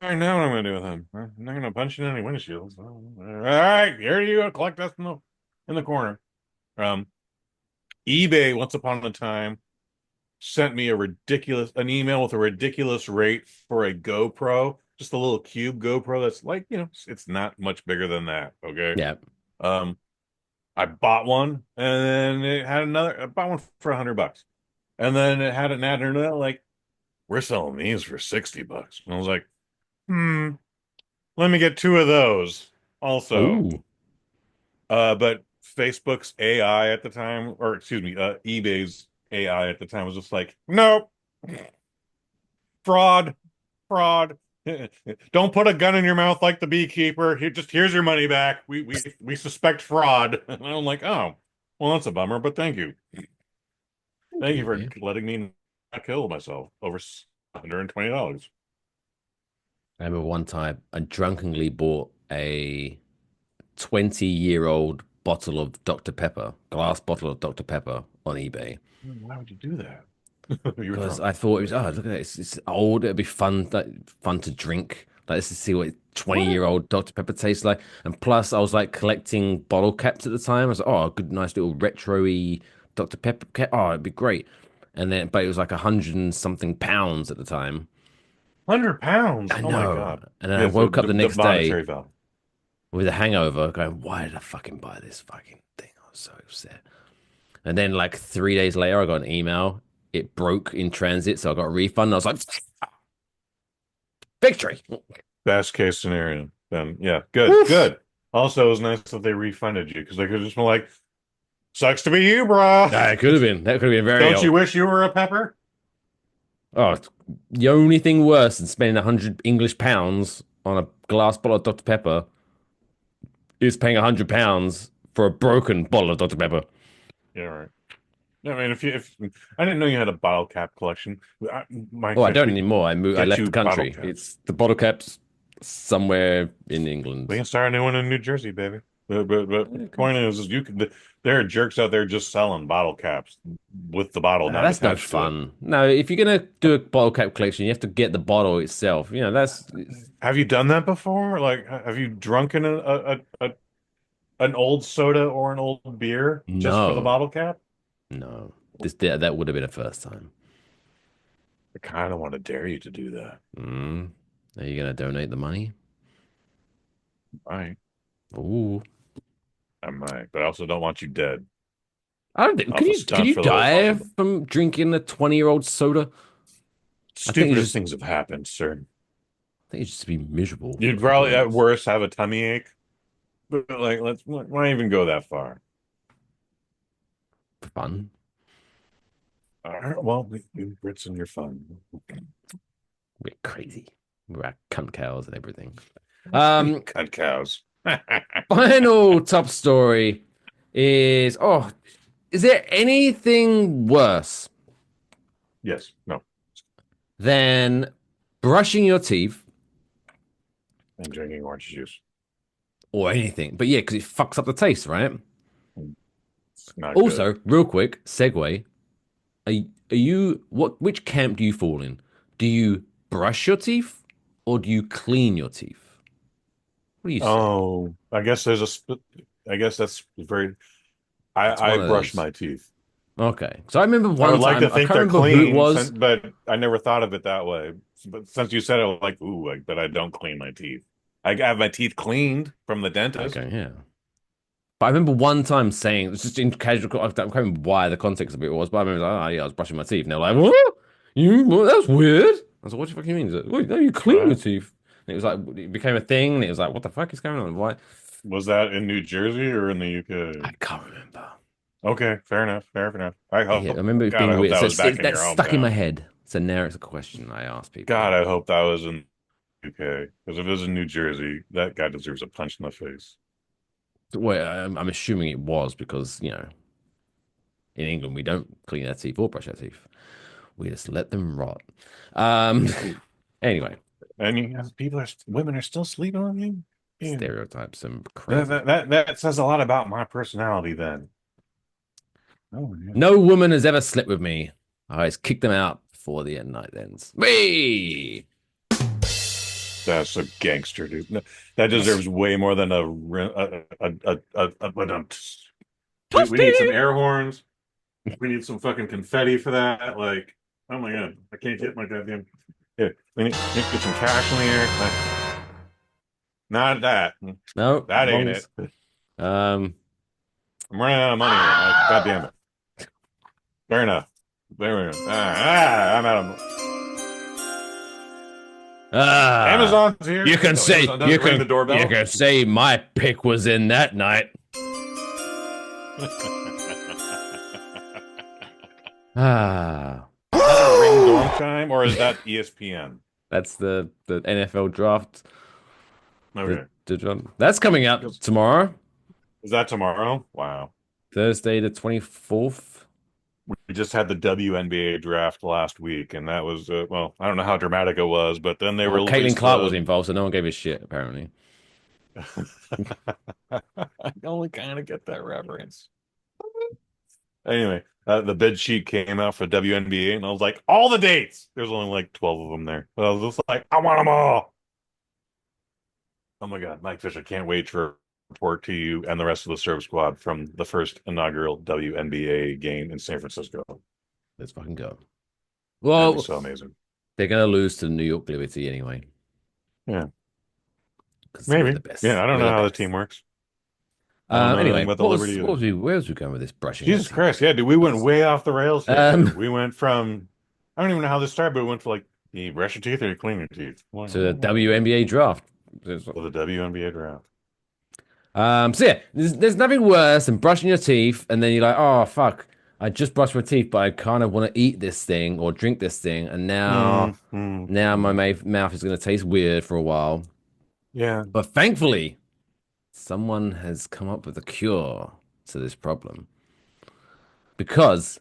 right, now what I'm gonna do with them? I'm not gonna punch in any windshields. All right, here you go. Collect us in the corner. Um, eBay once upon a time sent me an email with a ridiculous rate for a GoPro, just a little cube GoPro that's like, it's not much bigger than that. Okay. Yeah. Um, I bought one and then I bought one for $100. And then it had an ad in it like, we're selling these for $60. And I was like, let me get two of those also. Ooh. But Facebook's AI at the time, or excuse me, eBay's AI at the time was just like, nope, fraud, fraud. Don't put a gun in your mouth like the beekeeper. Here's your money back. We suspect fraud. And I'm like, oh, well, that's a bummer, but thank you. Thank you for Okay. letting me not kill myself over $120. I remember one time I drunkenly bought a 20-year-old bottle of Dr. Pepper, glass bottle of Dr. Pepper on eBay. Why would you do that? You were Because drunk. I thought it was, oh, look at that. It's old. It'd be fun, fun to drink. Like, let's just see what 20-year-old Dr. Pepper tastes like. And plus, I was like collecting bottle caps at the time. I was like, oh, a good, nice little retro-y Dr. Pepper cap. Oh, it'd be great. And then, but it was like 100 and something pounds at the time. 100 pounds. I Oh my know. God. And then I Yeah, woke up the the next day monetary value. with a hangover going, why did I fucking buy this fucking thing? I was so upset. And then like 3 days later, I got an email. It broke in transit, so I got a refund. I was like, victory. Best case scenario. Then yeah, good, Woof. good. Also, it was nice that they refunded you because they could just be like, "Sucks to be you, bro." It could have been. That could have been very. Don't you wish you were a pepper? Oh, the only thing worse than spending 100 English pounds on a glass bottle of Dr. Pepper is paying 100 pounds for a broken bottle of Dr. Pepper. Yeah, right. I mean, if I didn't know you had a bottle cap collection. I don't anymore. I moved. I left the country. It's the bottle caps somewhere in England. We can start a new one in New Jersey, baby. But the point is you can. There are jerks out there just selling bottle caps with the bottle not That's no attached to it. fun. No, if you're gonna do a bottle cap collection, you have to get the bottle itself. You know, that's Have you done that before? Like, have you drunken an old soda or an old beer just for the no, bottle cap? no. That would have been a first time. I kind of want to dare you to do that. Are you gonna donate the money? I Ooh. I might, but I also don't want you dead. I don't think. Can you die from drinking a 20-year-old soda? Stupidest things have happened, sir. I think it's just to be miserable. You'd probably at worst have a tummy ache. But like, why even go that far? Fun. All right, well, you Brits and you're fun. We're crazy. We're cunt cows and everything. Cunt cows. Final top story is is there anything worse Yes. No. than brushing your teeth And drinking orange juice. or anything? But yeah, because it fucks up the taste, right? It's not Also, good. real quick, segue. Which camp do you fall in? Do you brush your teeth or do you clean your teeth? What do you say? Oh, I guess there's a split. I guess that's very. I brush my teeth. Okay, so I remember I one would like time, to think I they're can't remember who it clean, was. but I never thought of it that way. But since you said it, I was like, ooh, but I don't clean my teeth. I have my teeth cleaned from the dentist. Okay, yeah. But I remember one time saying, it's just in casual, I can't remember why the context of it was, but I remember, like, oh yeah, I was brushing my teeth. And they were like, what? That's weird. I was like, what the fuck do you mean? He's like, wait, no, you clean your teeth. And it was like, it became a thing, and it was like, what the fuck is going on? Why? Was that in New Jersey or in the UK? I can't remember. Okay, fair enough. Fair enough. I hope. Yeah, I remember it God, being I hope weird. that So was back in your that's stuck in hometown. my head. So now it's a question I ask people. God, I hope that was in the UK. Because if it was in New Jersey, that guy deserves a punch in the face. Well, I'm assuming it was because, you know, in England, we don't clean our teeth or brush our teeth. We just let them rot. Anyway. And you have women are still sleeping on you? Yeah. Stereotypes and crazy. That says a lot about my personality then. Oh, yeah. No woman has ever slept with me. I always kick them out before the night ends. Whee! That's a gangster, dude. No, that deserves way more than we need some air horns. We need some fucking confetti for that. Like, oh my God, I can't get my goddamn. Yeah, we need to get some cash in the air. Not that. No, that ain't it. I'm running out of money here. God damn it. Fair enough. There we go. I'm out of. Amazon's here. You can say you can ring the doorbell. You can say my pick was in that night. Is that a ring dorm chime or is that ESPN? That's the NFL draft. Okay. That's coming out tomorrow. Is that tomorrow? Wow. Thursday the 24th. We just had the WNBA draft last week, and that was well, I don't know how dramatic it was, but then they were Caitlin Clark was involved, so no one gave a shit apparently. I only kind of get that reference. Anyway, the bid sheet came out for WNBA, and I was like, all the dates. There's only like 12 of them there. But I was just like, I want them all. Oh my God, Mike Fisher, can't wait to report to you and the rest of the Serve Squad from the first inaugural WNBA game in San Francisco. Let's fucking go. That'd be Well, so amazing. they're gonna lose to the New York Liberty anyway. Yeah, 'Cause we're maybe. the best. Yeah, I don't We're know the how the best. team works. I don't know Anyway, anything about the what was, Liberty what was either. we, where was we going with this brushing? Jesus teeth? Christ, yeah, dude, we went way off the rails here. Um, Too. We went from, I don't even know how this started, but we went to like, you brush your teeth or you clean your teeth? To the WNBA draft. For the WNBA draft. So yeah, there's nothing worse than brushing your teeth and then you're like, oh fuck, I just brushed my teeth, but I kind of want to eat this thing or drink this thing, and now my mouth is going to taste weird for a while. Yeah. But thankfully, someone has come up with a cure to this problem because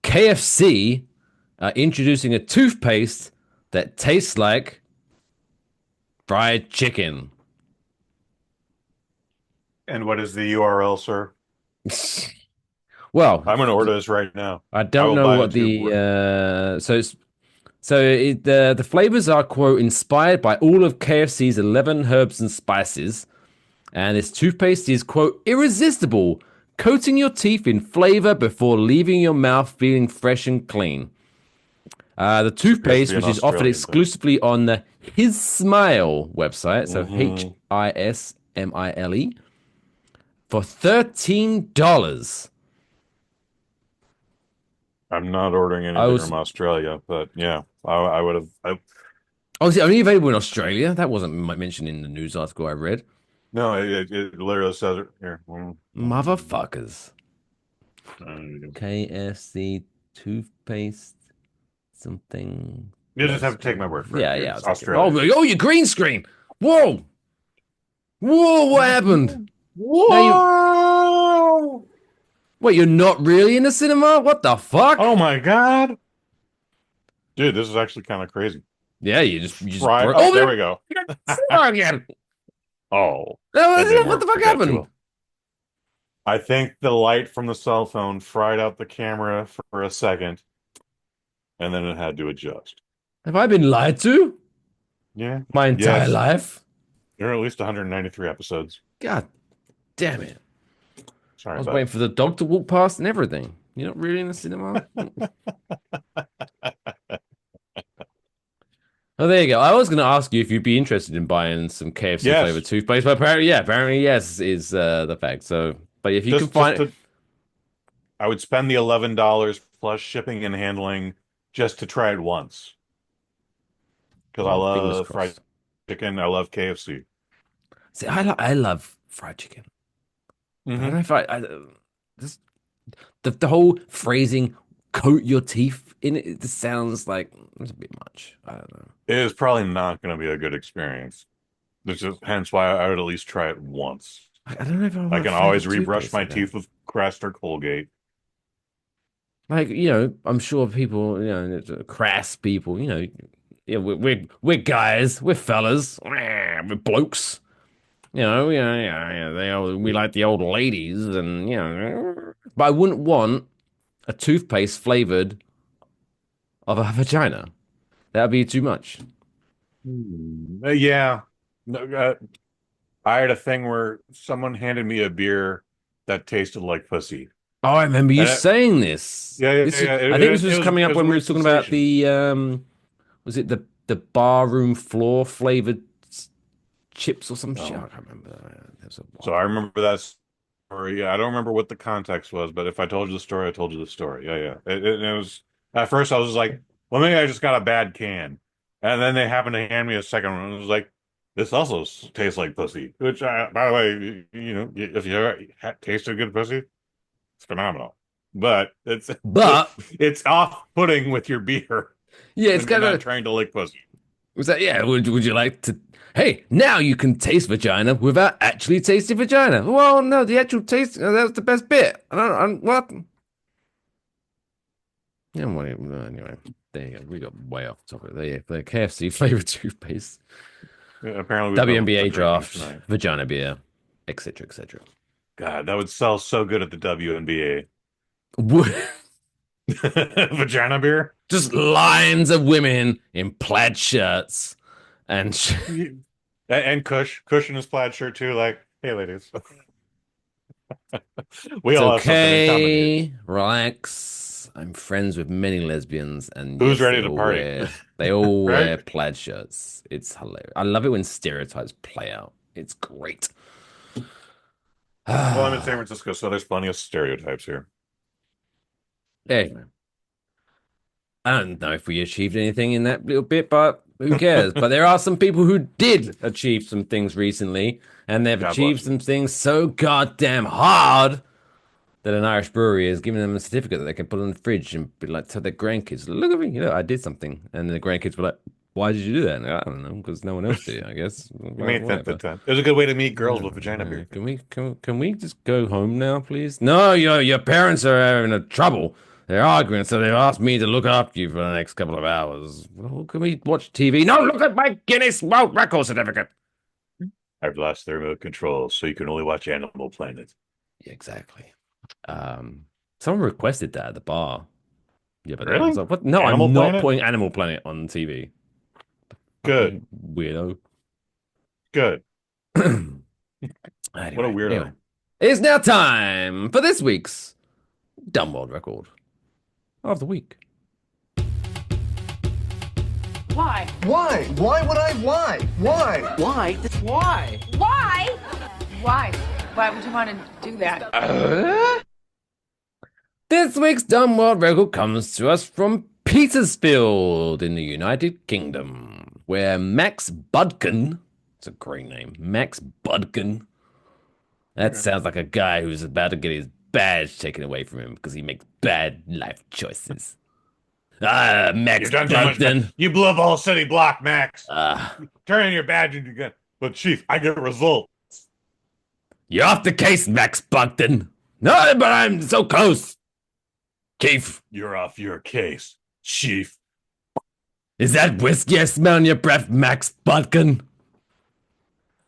KFC are introducing a toothpaste that tastes like fried chicken. And what is the URL, sir? Well, I'm going to order this right now. I don't know what the the flavors are, quote, inspired by all of KFC's 11 herbs and spices, and this toothpaste is, quote, irresistible, coating your teeth in flavor before leaving your mouth feeling fresh and clean. The toothpaste, which is offered exclusively on the His Smile website, so HISMILE, for $13. I'm not ordering anything from Australia, but yeah, I would have. Oh, is it only available in Australia? That wasn't mentioned in the news article I read. No, it literally says it here. Motherfuckers. KFC toothpaste something. You just have to take my word for it. Yeah. It's Australia. Oh, your green screen. Whoa. What happened? Whoa! Wait, you're not really in the cinema? What the fuck? Oh my God. Dude, this is actually kind of crazy. Yeah, you just right. Oh, there we go. Again. Oh. What the fuck happened? I think the light from the cell phone fried out the camera for a second, and then it had to adjust. Have I been lied to? Yeah. My entire life? There are at least 193 episodes. God damn it. Sorry, I was waiting for the dog to walk past and everything. You're not really in the cinema? Oh, there you go. I was going to ask you if you'd be interested in buying some KFC flavored toothpaste, but apparently yes is the fact. So, but if you can find it, I would spend the $11 plus shipping and handling just to try it once. Because I love fried chicken. I love KFC. See, I love fried chicken. I don't know if the whole phrasing "coat your teeth" in it, it just sounds like it's a bit much. I don't know. It is probably not going to be a good experience. This is hence why I would at least try it once. I don't know if I can always rebrush my teeth with Crest or Colgate. Like, I'm sure people, crass people, we're guys, we're fellas, we're blokes. We like the old ladies, and but I wouldn't want a toothpaste flavored of a vagina. That would be too much. Yeah, no, I had a thing where someone handed me a beer that tasted like pussy. Oh, I remember you saying this. Yeah. I think this was coming up when we were talking about the was it the barroom floor flavored chips or some shit? I can't remember. So I remember that story. Yeah, I don't remember what the context was, but if I told you the story, I told you the story. Yeah. It was at first I was like, well, maybe I just got a bad can, and then they happened to hand me a second one. And it was like, this also tastes like pussy. Which, by the way, if you ever tasted good pussy, it's phenomenal. But it's off-putting with your beer. Yeah, it's kind of trying to lick pussy. Was that Would you like to? Hey, now you can taste vagina without actually tasting vagina. Well, no, the actual taste, that's the best bit. What? Yeah, anyway, there you go. We got way off topic. There, the KFC flavored toothpaste. Apparently, we WNBA draft, vagina beer, etc., etc. God, that would sell so good at the WNBA. Vagina beer? Just lines of women in plaid shirts and And Kush in his plaid shirt too. Like, hey, ladies, we it's all have something in common here. okay. Relax. I'm friends with many lesbians, and Who's yes, ready to party? They all Right? wear plaid shirts. It's hilarious. I love it when stereotypes play out. It's great. Well, I'm in San Francisco, so there's plenty of stereotypes here. Anyway, I don't know if we achieved anything in that little bit, but who cares? But there are some people who did achieve some things recently, and they've God achieved bless some things so goddamn hard that an Irish brewery is giving them a certificate that they can put on the fridge and be like, tell their grandkids, look at me, I did something. And the grandkids were like, why did you do that? And I don't know, because no one else did, I guess. You made that time. It was a good way to meet girls with vagina beer. Can we just go home now, please? No, your parents are having a trouble. They're arguing, so they've asked me to look after you for the next couple of hours. Well, can we watch TV? No, look at my Guinness World Record certificate. I've lost the remote control, so you can only watch Animal Planet. Yeah, exactly. Someone requested that at the bar. Yeah, but really? Like, what? No, Animal I'm Planet? not putting Animal Planet on TV. Good. Weirdo. Good. Anyway, What a weirdo. Anyway. It's now time for this week's Dumb World Record of the week. Why? Why? Why would I? Why? Why? Why? Why? Why? Why? Why would you want to do that? This week's Dumb World Record comes to us from Petersfield in the United Kingdom, where Max Budkin, it's a great name, Max Budkin. That sounds like a guy who's about to get his badge taken away from him because he makes bad life choices. Max You've done too much, Budkin. man. You blew up a whole city block, Max. Turn in your badge and you get. But Chief, I get results. You're off the case, Max Budkin. No, but I'm so close. Chief. You're off your case, Chief. Is that whiskey I smell in your breath, Max Budkin?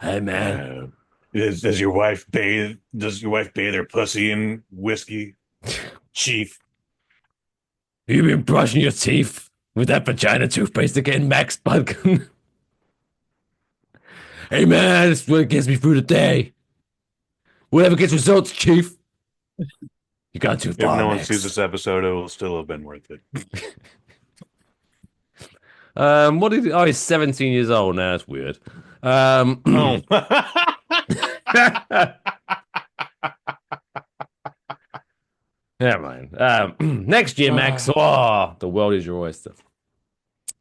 Hey, man. Does your wife bathe? Does your wife bathe her pussy in whiskey, Chief? You been brushing your teeth with that vagina toothpaste again, Max Budkin? Hey, man, this is what gets me through the day. Whatever gets results, Chief. You got too far, If no one Max. sees this episode, it will still have been worth it. What is it? Oh, he's 17 years old now. That's weird. Oh. Never mind. Next year, Max. Oh, the world is your oyster.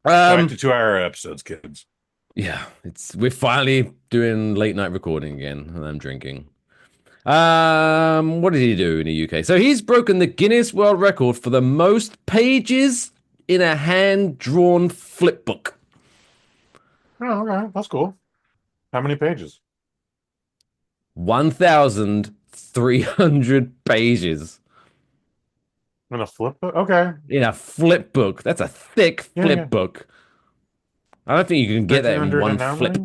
Back to 2-hour episodes, kids. Yeah, we're finally doing late night recording again, and I'm drinking. What did he do in the UK? So he's broken the Guinness World Record for the most pages in a hand-drawn flip book. Oh, okay. That's cool. How many pages? 1,300 pages. In a flip book? Okay. In a flip book. That's a thick flip book. I don't think you can get that in one flip.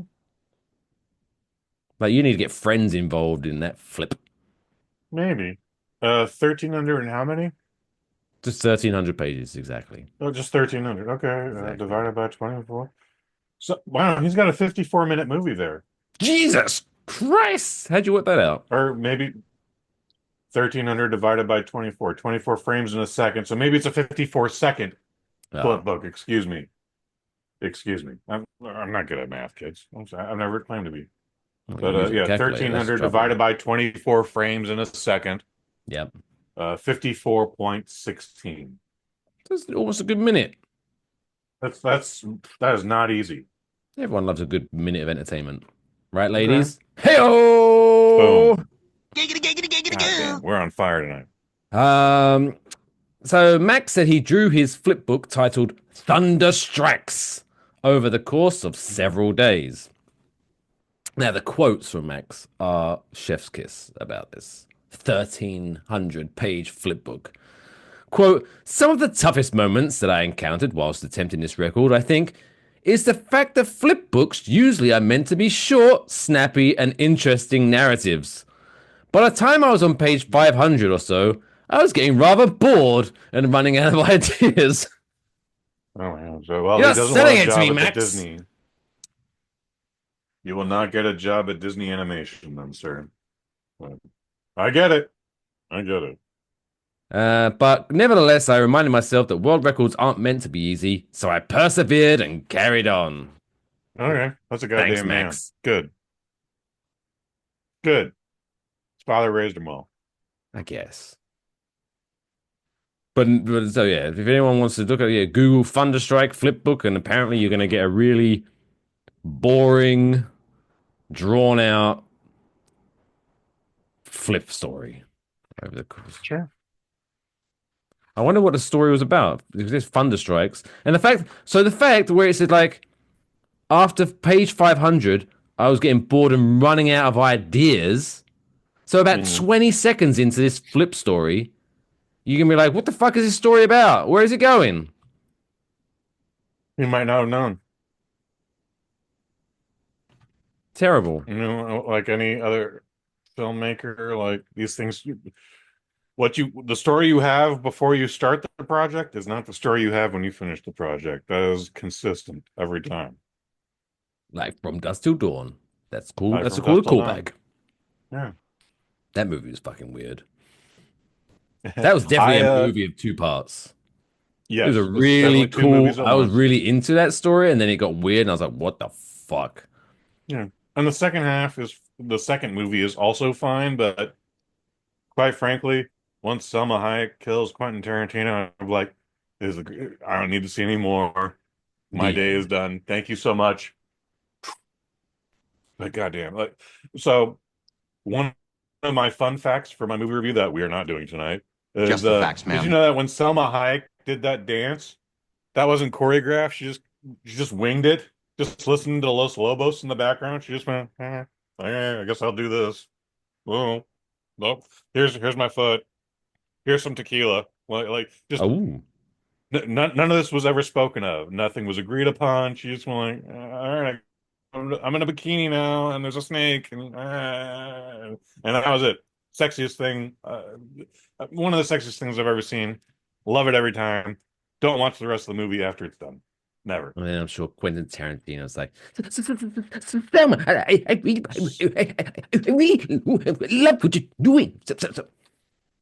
Like, you need to get friends involved in that flip. Maybe. 1,300 and how many? Just 1,300 pages, exactly. Oh, just 1,300. Okay. Exactly. Divided by 24. So, wow, he's got a 54-minute movie there. Jesus Christ! How'd you work that out? Or maybe 1,300 divided by 24. 24 frames in a second. So maybe it's a 54-second flip book. Excuse me. I'm not good at math, kids. I'm sorry. I've never claimed to be. But yeah, 1,300 divided by 24 frames in a second. Yep. 54.16. That's almost a good minute. That is not easy. Everyone loves a good minute of entertainment. Right, ladies? Okay. Hey-oh! Boom. Damn, we're on fire tonight. So Max said he drew his flip book titled Thunder Strikes over the course of several days. Now, the quotes from Max are chef's kiss about this 1,300-page flip book. Quote, some of the toughest moments that I encountered whilst attempting this record, I think, is the fact that flip books usually are meant to be short, snappy, and interesting narratives. By the time I was on page 500 or so, I was getting rather bored and running out of ideas. Oh, yeah. So, well, You're he not doesn't selling want a it to me, job at Max. Disney. You will not get a job at Disney Animation, then, sir. But I get it. I get it. But nevertheless, I reminded myself that world records aren't meant to be easy, so I persevered and carried on. Okay, that's a Thanks, goddamn man. Max. Good. Good. His father raised him well. I guess. But so yeah, if anyone wants to look at Google Thunderstrike flipbook, and apparently you're going to get a really boring, drawn out flip story over the course. Sure. I wonder what the story was about. Because there's Thunderstrikes, and the fact where it said like after page 500, I was getting bored and running out of ideas. So about 20 seconds into this flip story, you can be like, what the fuck is this story about? Where is it going? You might not have known. Terrible. You know, like any other filmmaker, like these things, the story you have before you start the project is not the story you have when you finish the project. That is consistent every time. Like From Dusk Till Dawn. That's cool. Like That's a From cool Dusk Till callback. Yeah. That movie was fucking weird. That was definitely a movie of 2 parts. Yes, It was a really two cool. movies at I was once. really into that story, and then it got weird, and I was like, "What the fuck?" Yeah, and the second movie is also fine, but quite frankly, once Selma Hayek kills Quentin Tarantino, I'm like, I don't need to see any more. My day is done. Thank you so much. But goddamn, so one of my fun facts for my movie review that we are not doing tonight is Just the facts, did ma'am. you know that when Selma Hayek did that dance, that wasn't choreographed? She just winged it. Just listening to Los Lobos in the background, she just went, I guess I'll do this. Oh, well, here's my foot. Here's some tequila. Just none of this was ever spoken of. Nothing was agreed upon. She just went like, all right, I'm in a bikini now, and there's a snake, and that was it. Sexiest thing, one of the sexiest things I've ever seen. Love it every time. Don't watch the rest of the movie after it's done. Never. I mean, I'm sure Quentin Tarantino's like, Selma, I really love what you're doing.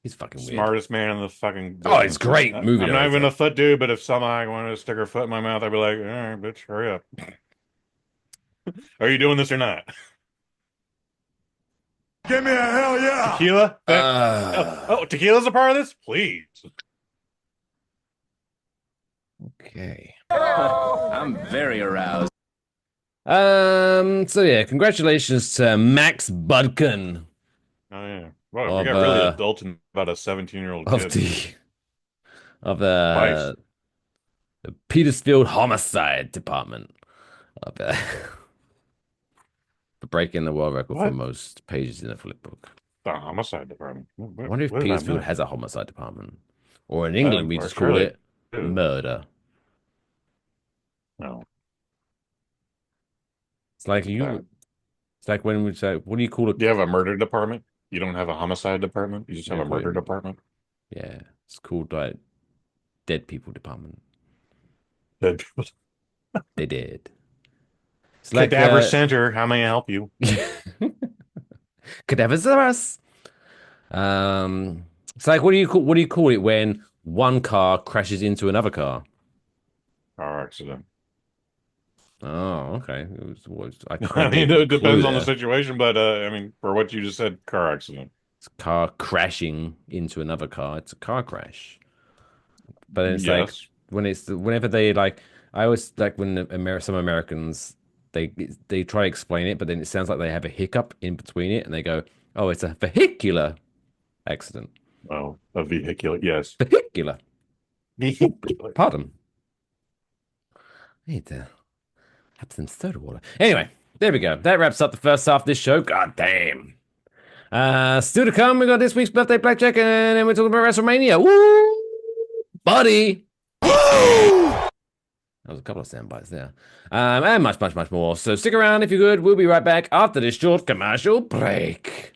He's fucking weird. Smartest man in the fucking business. Oh, it's great movie. I'm not even a foot dude, but if Selma Hayek wanted to stick her foot in my mouth, I'd be like, all right, bitch, hurry up. Are you doing this or not? Give me a hell yeah! Tequila? Tequila's a part of this? Please. Okay. I'm very aroused. So yeah, congratulations to Max Budkin Oh yeah. Well, we Of, got really adult and about a 17-year-old of kid. the Petersfield Homicide Department for breaking the world record for What? most pages in a flip book. The homicide department. I wonder if What does that Petersfield mean? has a homicide department, or in England we just call surely it do. murder. No. It's like It's like when we say, "What do you call it?" Do you have a murder department? You don't have a homicide department? You just have a murder wait. department? Yeah, it's called like dead people department. Dead people. They did. It's like Cadaver Center. How may I help you? Cadavers are us. It's like what do you call it when one car crashes into another car? Car accident. Oh, okay. I I can't mean, be able it to depends clue on the there. situation, but I mean, for what you just said, car accident. It's a car crashing into another car. It's a car crash. But then it's like Yes. whenever they like, I always like when some Americans they try to explain it, but then it sounds like they have a hiccup in between it, and they go, "Oh, it's a vehicular accident." Oh, a vehicular. Yes. Vehicular. Vehicular. Pardon. I need to have some soda water. Anyway, there we go. That wraps up the first half of this show. God damn. Still to come, we got this week's birthday blackjack, and then we're talking about WrestleMania. Woo! Buddy! That was a couple of sound bites there. And much, much, much more. So stick around if you're good. We'll be right back after this short commercial break.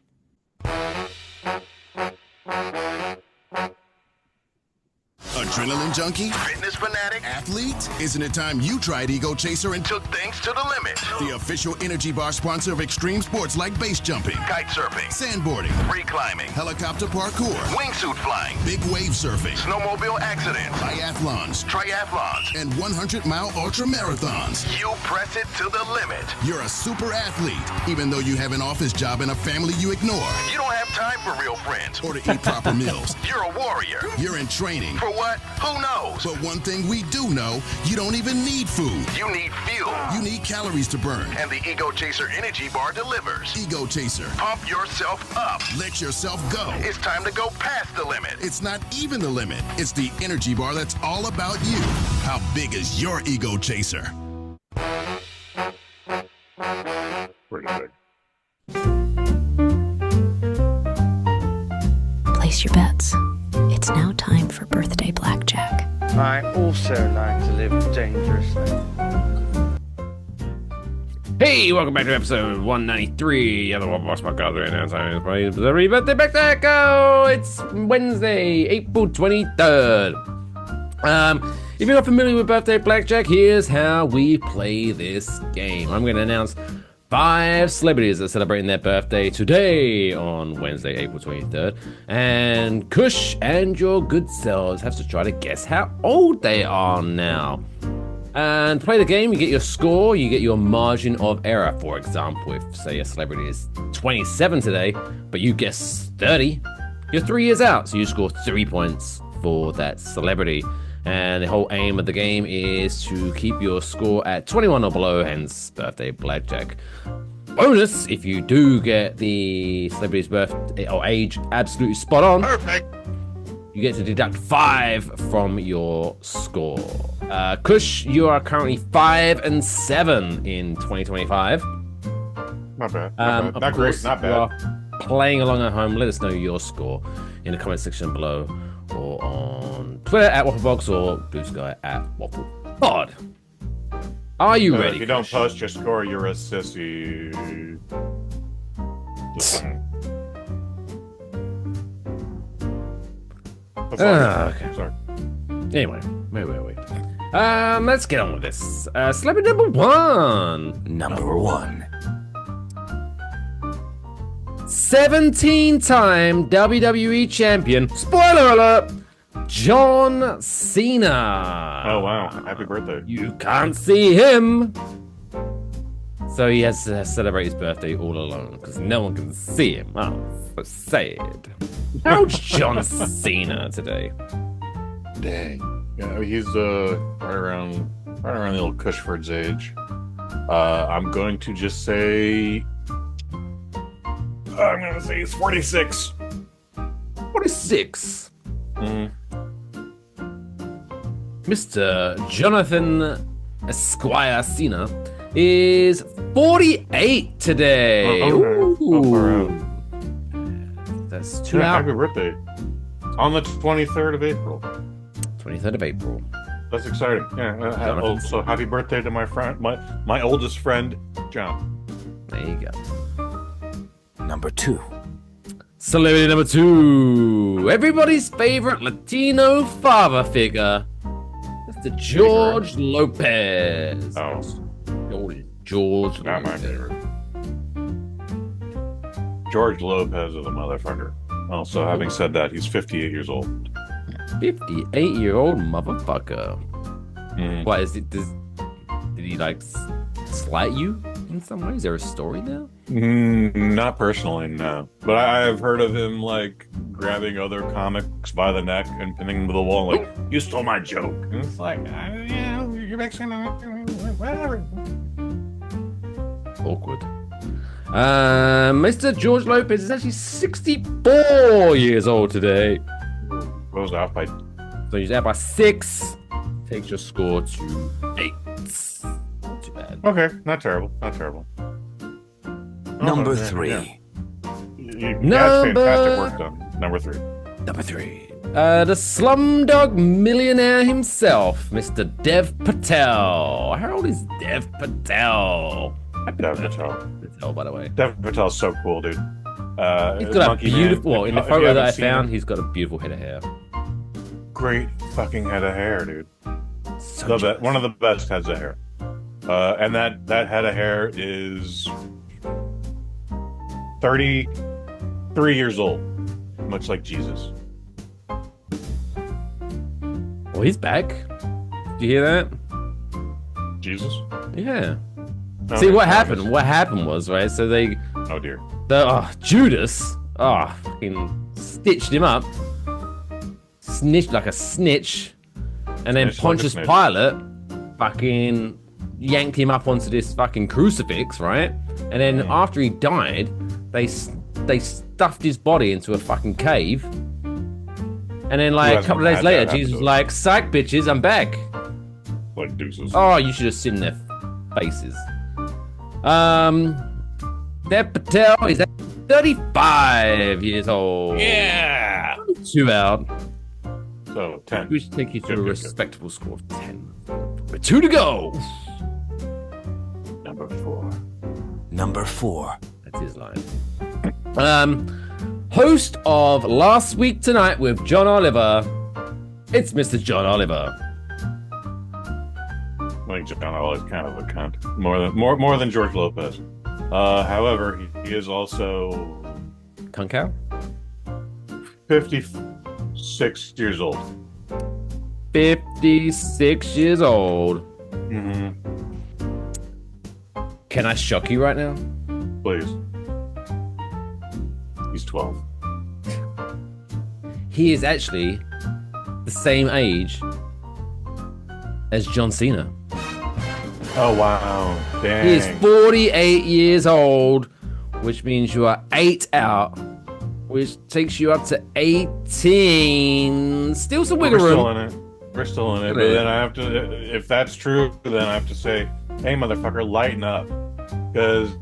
Adrenaline junkie? Fitness fanatic? Athlete? Isn't it time you tried Ego Chaser and took things to the limit? The official energy bar sponsor of extreme sports like base jumping, kite surfing, sandboarding, free climbing, helicopter parkour, wingsuit flying, big wave surfing, snowmobile accidents, biathlons, triathlons, and 100-mile ultra marathons. You press it to the limit. You're a super athlete, even though you have an office job and a family you ignore. You don't have time for real friends or to eat proper meals. You're a warrior. You're in training. For what? Who knows? But one thing we do know, you don't even need food. You need fuel. You need calories to burn. And the Ego Chaser Energy Bar delivers. Ego Chaser. Pump yourself up. Let yourself go. It's time to go past the limit. It's not even the limit. It's the energy bar that's all about you. How big is your Ego Chaser? Pretty big. Place your bets. It's now time for Birthday Blackjack. I also like to live dangerously. Hey, welcome back to episode 193 of the Waffle Box podcast. Right now, it's Celebrity Birthday Blackjack. Oh, it's Wednesday, April 23rd. If you're not familiar with Birthday Blackjack, here's how we play this game. I'm going to announce 5 celebrities that are celebrating their birthday today on Wednesday, April 23rd. And Kush and your good selves have to try to guess how old they are now. And to play the game, you get your score, you get your margin of error. For example, if, say, a celebrity is 27 today, but you guess 30, you're 3 years out. So you score 3 points for that celebrity. And the whole aim of the game is to keep your score at 21 or below, hence Birthday Blackjack. Bonus, if you do get the celebrity's birthday or age absolutely spot on, perfect, you get to deduct 5 from your score. Kush, you are currently 5 and 7 in 2025. Not bad. Not great. Not bad. If you are playing along at home, let us know your score in the comment section below, or on Twitter at Waffle Box, or Blue Sky at Waffle Pod. Are you ready? If you don't post your score, you're a sissy. Okay. Sorry. Anyway, wait. Let's get on with this. Celebrity number 1. Number 1. 17-time WWE champion, spoiler alert, John Cena. Oh, wow. Happy birthday. You can't see him. So he has to celebrate his birthday all alone because no one can see him. Oh, so sad. How's John Cena today? Dang. Yeah, he's right around the old Cushford's age. I'm going to just say... I'm going to say he's 46. 46. Mr. Jonathan Esquire Cena is 48 today. Okay. That's 2 Yeah, out. happy birthday. On the 23rd of April. 23rd of April. That's exciting. Yeah. So happy birthday to my friend, my oldest friend, John. There you go. Number 2. Celebrity number 2. Everybody's favorite Latino father figure, Mr. George Lopez. Oh. George Not my Lopez. favorite. George Lopez is a motherfucker. Also, having said that, he's 58 years old. 58-year-old motherfucker. What is it? Did he like slight you in some way? Is there a story now? Not personally, no. But I've heard of him like grabbing other comics by the neck and pinning them to the wall, like, "You stole my joke." And it's like, yeah, you're mixing whatever. Awkward. Mr. George Lopez is actually 64 years old today. Goes out by. So he's out by 6. Takes your score to 8. Not too bad. Okay, not terrible. Not terrible. Number yeah, 3. yeah. That's fantastic work done. Number 3. Number 3. The Slumdog Millionaire himself, Mr. Dev Patel. How old is Dev Patel? Dev Patel. Patel, by the way. Dev Patel's so cool, dude. He's got a beautiful. Well, in the photo that I found, he's got a beautiful head of hair. Great fucking head of hair, dude. So one of the best heads of hair. And that head of hair is 33 years old, much like Jesus. Well, he's back. Did you hear that? Jesus? Yeah. No, See what happened? What happened was, right? So oh dear. Judas, fucking stitched him up, snitched like a snitch, and then Pontius Pilate fucking yanked him up onto this fucking crucifix, right? And then after he died, they stuffed his body into a fucking cave. And then like a couple of days later, Jesus was like, "Psych, bitches, I'm back." Like deuces. Oh, you should have seen their faces. Dev Patel is 35 years old. Yeah. 2 out. So 10. We should take you to a respectable score of 10. With 2 to go. Number 4. That's his line. Host of Last Week Tonight with John Oliver. It's Mr. John Oliver. I think John Oliver's kind of a cunt. More than George Lopez. However, he is also Cunt cow? 56 years old. 56 years old. Mm-hmm. Can I shock you right now? Please. He's 12. He is actually the same age as John Cena. Oh, wow. Dang. He is 48 years old, which means you are 8 out, which takes you up to 18. Still some wiggle room. We're still in it. But then I have to, if that's true, then I have to say, hey, motherfucker, lighten up. Because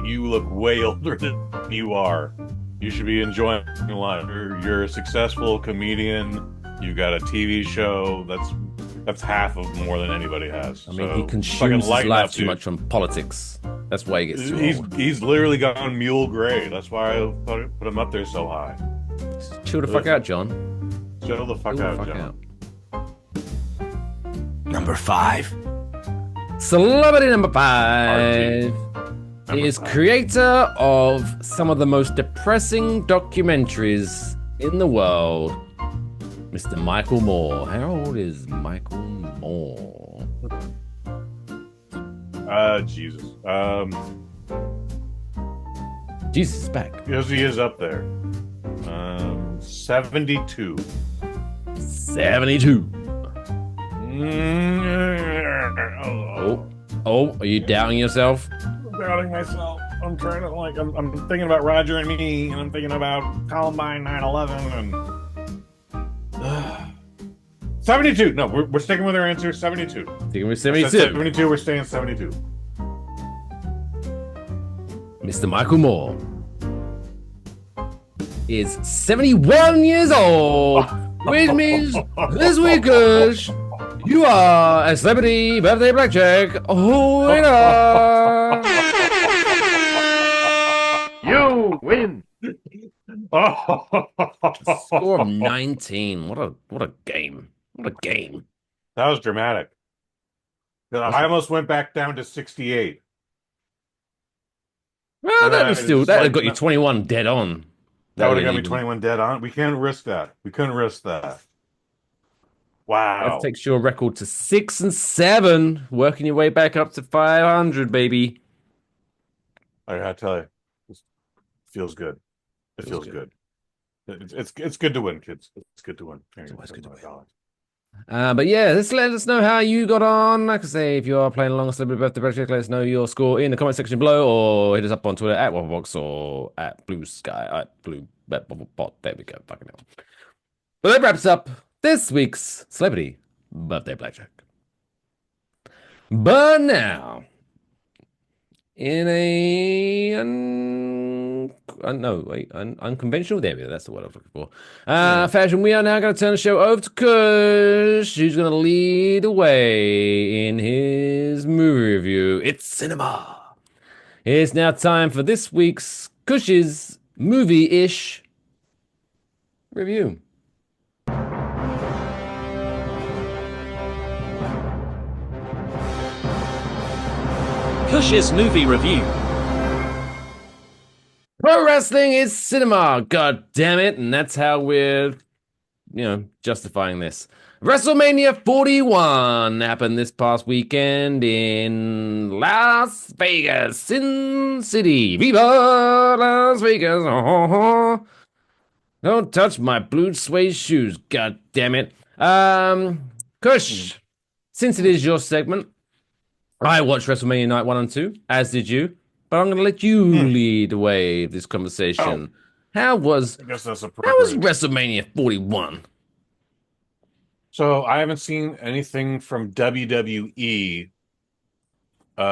you look way older than you are. You should be enjoying life. You're a successful comedian. You got a TV show. That's half of more than anybody has. I mean, he consumes his life too much on politics. That's why he gets too old. He's literally gone mule gray. That's why I put him up there so high. Just chill the fuck out, John. Chill the fuck out, John. Number 5. Celebrity number 5 is creator of some of the most depressing documentaries in the world, Mr. Michael Moore. How old is Michael Moore? Jesus. Jesus is back. Yes, he is up there. 72. 72. Oh, are you doubting yourself? I'm doubting myself. I'm trying to I'm thinking about Roger and Me, and I'm thinking about Columbine 9/11 and 72. No, we're sticking with our answer. 72. Sticking with 72. 72. We're staying 72. Mr. Michael Moore is 71 years old, which means this weekend you are a Celebrity Birthday Blackjack winner. You win. Score of 19. What a game. What a game. That was dramatic. I almost went back down to 68. Well, that got you 21 dead on. That would have got me 21 dead on. We can't risk that. We couldn't risk that. Wow. That takes your record to 6 and 7, working your way back up to 500, baby. I gotta tell you, it feels good. It feels good. It's good to win, kids. It's good to win. It's always good to win. But yeah, let us know how you got on. Like I say, if you are playing along a Celebrity Birthday Blackjack, let us know your score in the comment section below, or hit us up on Twitter at Waffle Box or at Blue Sky at Blue Waffle Bot. There we go. Fucking hell. But that wraps up this week's Celebrity Birthday Blackjack. But now, in a unconventional. There we go. That's the word I was looking for. Fashion. We are now going to turn the show over to Kush, who's going to lead the way in his movie review. It's cinema. It's now time for this week's Kush's movie-ish review. Kush's movie review. Pro wrestling is cinema, god damn it, and that's how we're, justifying this. WrestleMania 41 happened this past weekend in Las Vegas, Sin City. Viva Las Vegas! Don't touch my blue suede shoes, god damn it. Kush, since it is your segment, I watched WrestleMania Night 1 and 2, as did you, but I'm going to let you lead the way this conversation. How was WrestleMania 41? So I haven't seen anything from WWE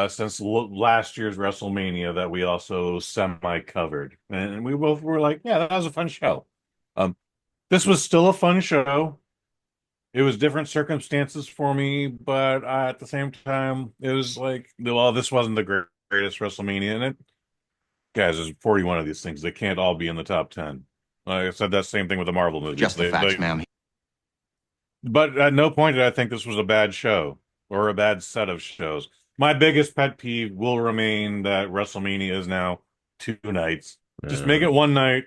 since last year's WrestleMania that we also semi-covered. And we both were like, yeah, that was a fun show. This was still a fun show. It was different circumstances for me, but at the same time, it was like, well, this wasn't the greatest WrestleMania. And guys, there's 41 of these things. They can't all be in the top 10. Like I said, that same thing with the Marvel movies. Just the facts, ma'am. But at no point did I think this was a bad show or a bad set of shows. My biggest pet peeve will remain that WrestleMania is now 2 nights. Just make it 1 night,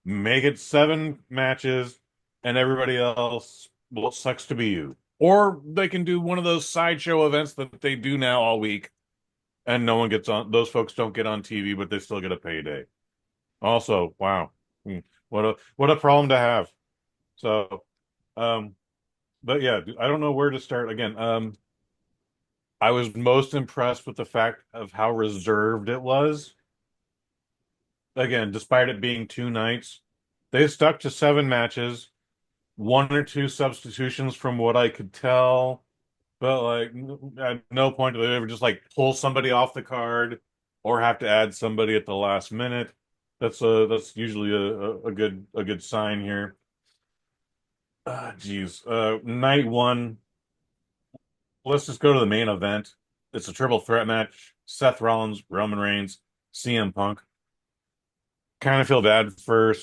make it 7 matches, and everybody else, well, it sucks to be you. Or they can do one of those sideshow events that they do now all week, and no one gets on. Those folks don't get on TV, but they still get a payday. Also, wow, what a problem to have. So, but yeah, I don't know where to start. Again, I was most impressed with the fact of how reserved it was. Again, despite it being 2 nights, they stuck to 7 matches, 1 or 2 substitutions from what I could tell. But like at no point did they ever just like pull somebody off the card or have to add somebody at the last minute. That's usually a good sign here. Night 1. Let's just go to the main event. It's a triple threat match. Seth Rollins, Roman Reigns, CM Punk. Kind of feel bad for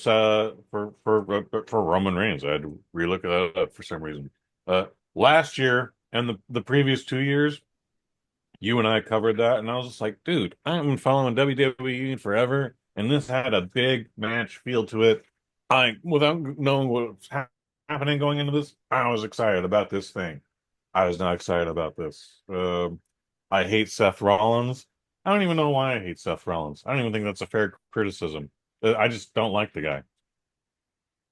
Roman Reigns. I had to relook that up for some reason. Last year and the previous 2 years, you and I covered that, and I was just like, dude, I haven't been following WWE in forever, and this had a big match feel to it. Without knowing what's happening going into this, I was excited about this thing. I was not excited about this. I hate Seth Rollins. I don't even know why I hate Seth Rollins. I don't even think that's a fair criticism. I just don't like the guy.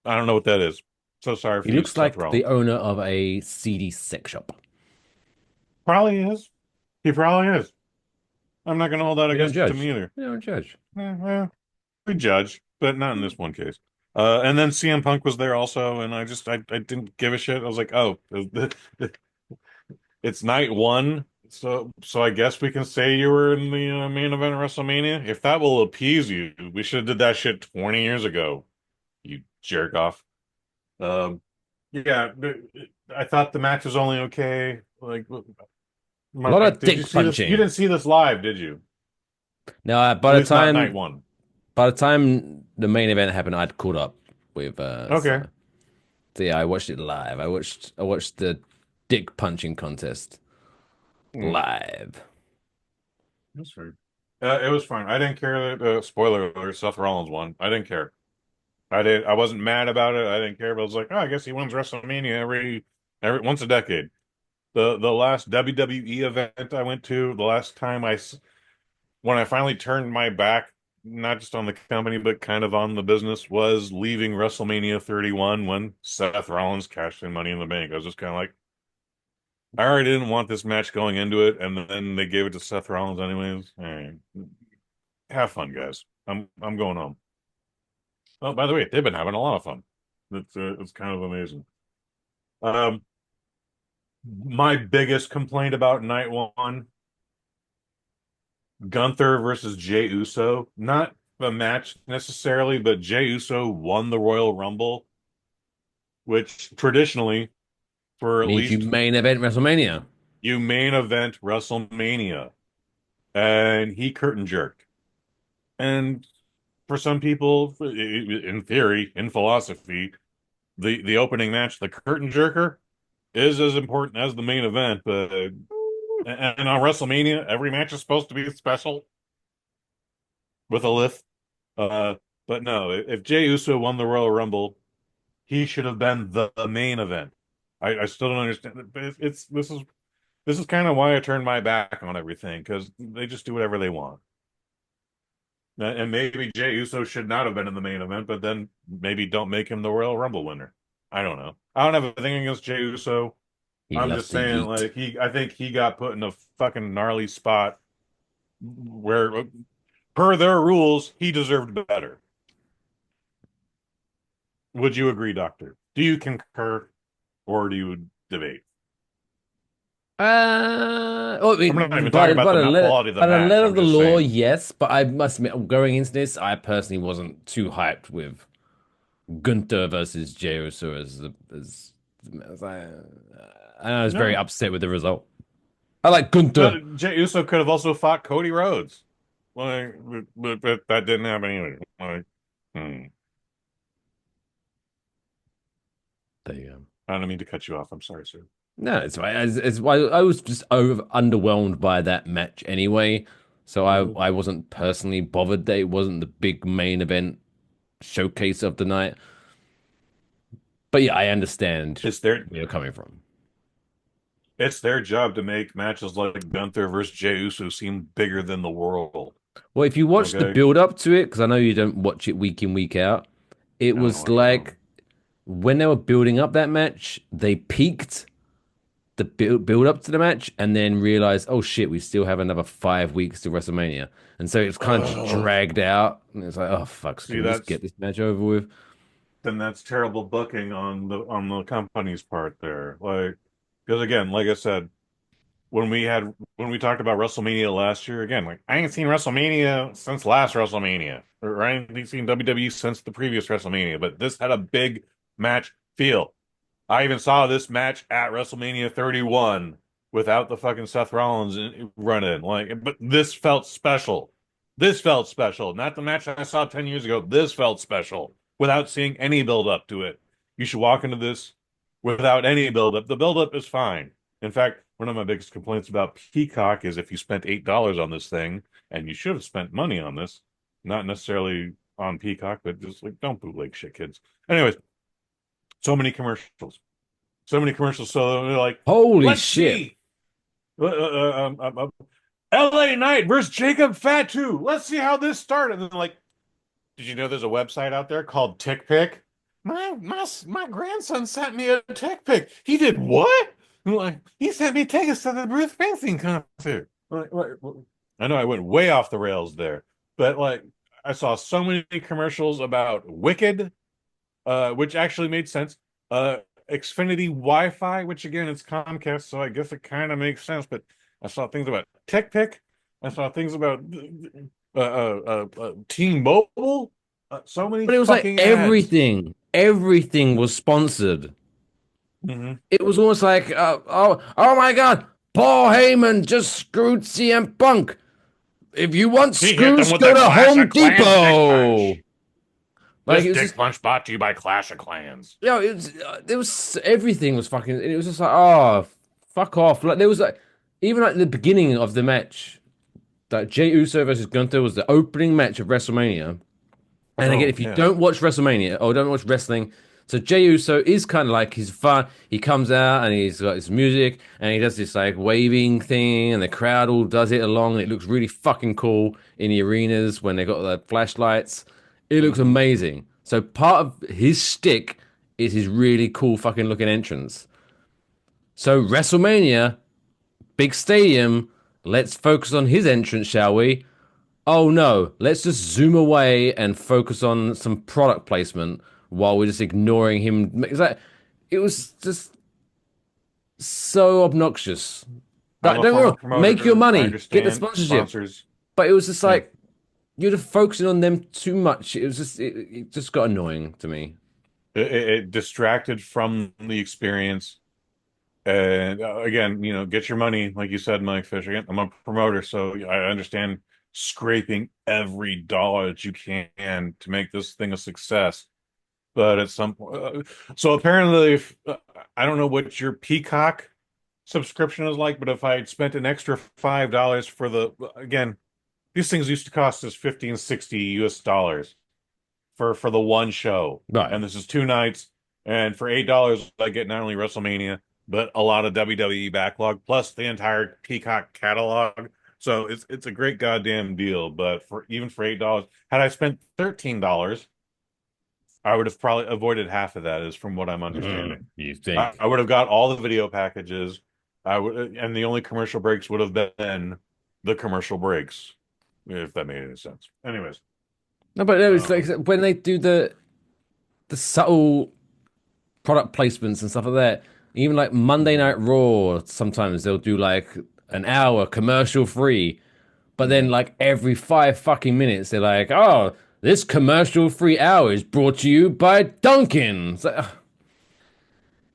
I don't know what that is. So sorry for He looks like Rollins. the owner of a seedy sex shop. Probably is. He probably is. I'm not going to hold that against him either. We don't judge. We judge, but not in this one case. And then CM Punk was there also, and I didn't give a shit. I was like, oh, it's night 1, so I guess we can say you were in the main event of WrestleMania. If that will appease you, we should have did that shit 20 years ago. You jerk off. Yeah, I thought the match was only okay. Like a lot of dick punching. You didn't see this live, did you? No, by the time night 1. By the time the main event happened, I'd caught up with. Okay. So yeah, I watched it live. I watched the dick punching contest live. That's fair. It was fun. I didn't care that spoiler alert, Seth Rollins won. I didn't care. I wasn't mad about it. I didn't care, but I was like, oh, I guess he wins WrestleMania every once a decade. The last WWE event I went to, the last time when I finally turned my back, not just on the company, but kind of on the business, was leaving WrestleMania 31 when Seth Rollins cashed in Money in the Bank. I was just kind of like, I already didn't want this match going into it, and then they gave it to Seth Rollins anyways. All right. Have fun, guys. I'm going home. Oh, by the way, they've been having a lot of fun. It's kind of amazing. My biggest complaint about night 1, Gunther versus Jey Uso. Not the match necessarily, but Jey Uso won the Royal Rumble, which traditionally, for at Means you least main event WrestleMania. you main event WrestleMania, and he curtain jerked. And for some people, in theory, in philosophy, the opening match, the curtain jerker, is as important as the main event. But and on WrestleMania, every match is supposed to be special with a lift. But no, if Jey Uso won the Royal Rumble, he should have been the main event. I still don't understand it, but this is kind of why I turned my back on everything, because they just do whatever they want. And maybe Jey Uso should not have been in the main event, but then maybe don't make him the Royal Rumble winner. I don't know. I don't have a thing against Jey Uso. I'm just saying, like, I think he got put in a fucking gnarly spot where, per their rules, he deserved better. Would you agree, Doctor? Do you concur, or do you debate? I mean, I'm not even talking about the quality of the match. By the letter of I'm the just law, saying. yes. But I must admit, going into this, I personally wasn't too hyped with Gunther versus Jey Uso I was very upset with the result. I like Gunther. But Jey Uso could have also fought Cody Rhodes. Like, but that didn't happen anyway. Like, There you go. I don't mean to cut you off. I'm sorry, sir. No, it's right. I was just underwhelmed by that match anyway. So I wasn't personally bothered that it wasn't the big main event showcase of the night. But yeah, I understand where you're coming from. It's their job to make matches like Gunther versus Jey Uso seem bigger than the world. Well, if you watch the build up to it, because I know you don't watch it week in, week out, it was like when they were building up that match, they peaked the build up to the match and then realized, oh shit, we still have another 5 weeks to WrestleMania. And so it's kind of dragged out. And it's like, oh fuck, so can we just get this match over with? Then that's terrible booking on the company's part there. Like, because again, like I said, when we talked about WrestleMania last year, again, like I ain't seen WrestleMania since last WrestleMania, or I ain't seen WWE since the previous WrestleMania, but this had a big match feel. I even saw this match at WrestleMania 31 without the fucking Seth Rollins run in. Like, but this felt special. This felt special. Not the match I saw 10 years ago. This felt special without seeing any build up to it. You should walk into this without any build up. The build up is fine. In fact, one of my biggest complaints about Peacock is if you spent $8 on this thing, and you should have spent money on this, not necessarily on Peacock, but just like, don't bootleg shit, kids. Anyways, so many commercials. So many commercials. So they're like, holy shit. LA Knight versus Jacob Fatu. Let's see how this started. And then like, did you know there's a website out there called TickPick? My grandson sent me a TickPick. He did what? Like, he sent me tickets to the Bruce Springsteen concert. I know I went way off the rails there, but like I saw so many commercials about Wicked, which actually made sense. Xfinity Wi-Fi, which again it's Comcast, so I guess it kind of makes sense. But I saw things about TickPick. I saw things about T-Mobile. So many. But it was like everything. Everything was sponsored. Mm-hmm. It was almost like, oh my God, Paul Heyman just screwed CM Punk. If you want screws, go to Home Depot. Like, this Dick Punch brought to you by Clash of Clans. Yeah, it was everything was fucking. It was just like, oh, fuck off. Like there was like, even at the beginning of the match, that Jey Uso versus Gunther was the opening match of WrestleMania. And again, if you don't watch WrestleMania or don't watch wrestling, so Jey Uso is kind of like, he's fun. He comes out and he's got his music and he does this like waving thing and the crowd all does it along. And it looks really fucking cool in the arenas when they got the flashlights. It looks amazing. So part of his shtick is his really cool fucking looking entrance. So WrestleMania, big stadium, let's focus on his entrance, shall we? Oh no, let's just zoom away and focus on some product placement while we're just ignoring him. It was just so obnoxious. Don't get me wrong, make your money, get the sponsorship. But it was just like, you're focusing on them too much. It just got annoying to me. It distracted from the experience. And again, get your money, like you said, Mike Fisher. Again, I'm a promoter, so I understand scraping every dollar that you can to make this thing a success. But at some point, so apparently, I don't know what your Peacock subscription is like, but if I had spent an extra $5 for again, these things used to cost us 15, 60 US dollars for the one show. Right. And this is 2 nights. And for $8, I get not only WrestleMania, but a lot of WWE backlog, plus the entire Peacock catalog. So it's a great goddamn deal. But even for $8, had I spent $13, I would have probably avoided half of that, is from what I'm understanding. You think? I would have got all the video packages. And the only commercial breaks would have been the commercial breaks, if that made any sense. Anyways. No, but it's like when they do the subtle product placements and stuff like that. Even like Monday Night Raw, sometimes they'll do like an hour commercial free, but then like every 5 fucking minutes they're like, "Oh, this commercial free hour is brought to you by Dunkin'."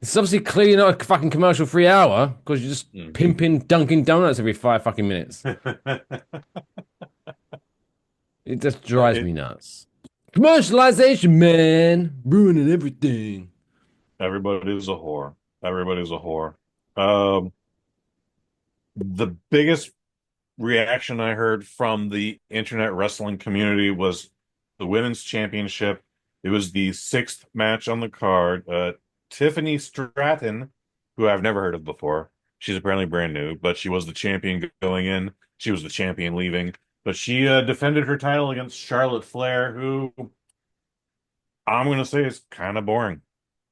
It's obviously clearly not a fucking commercial free hour because you're just pimping Dunkin' Donuts every 5 fucking minutes. It just drives me nuts. Commercialization, man, ruining everything. Everybody's a whore. Everybody's a whore. The biggest reaction I heard from the internet wrestling community was the women's championship. It was the 6th match on the card. Tiffany Stratton, who I've never heard of before. She's apparently brand new, but she was the champion going in. She was the champion leaving. But she defended her title against Charlotte Flair, who I'm going to say is kind of boring.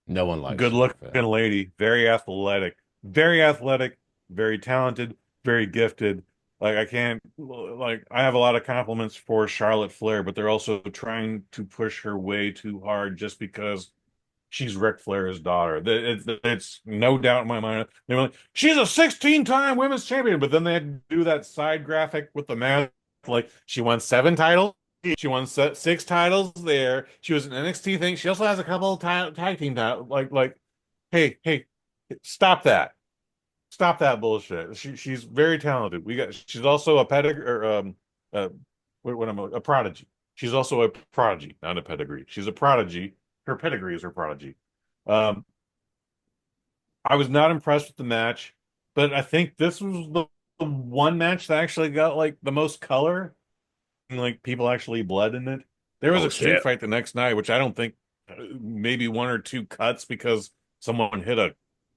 No one likes good-looking lady, very athletic, very talented, very gifted. Like I have a lot of compliments for Charlotte Flair, but they're also trying to push her way too hard just because she's Ric Flair's daughter. It's no doubt in my mind. They were like, she's a 16-time women's champion, but then they had to do that side graphic with the math. Like, she won 7 titles. She won 6 titles there. She was an NXT thing. She also has a couple of tag team titles. Hey, stop that. Stop that bullshit. She's very talented. She's also a pedigree, a prodigy. She's also a prodigy, not a pedigree. She's a prodigy. Her pedigree is her prodigy. I was not impressed with the match, but I think this was the one match that actually got like the most color and like people actually bled in it. There was a street fight the next night, which I don't think, maybe 1 or 2 cuts because someone hit a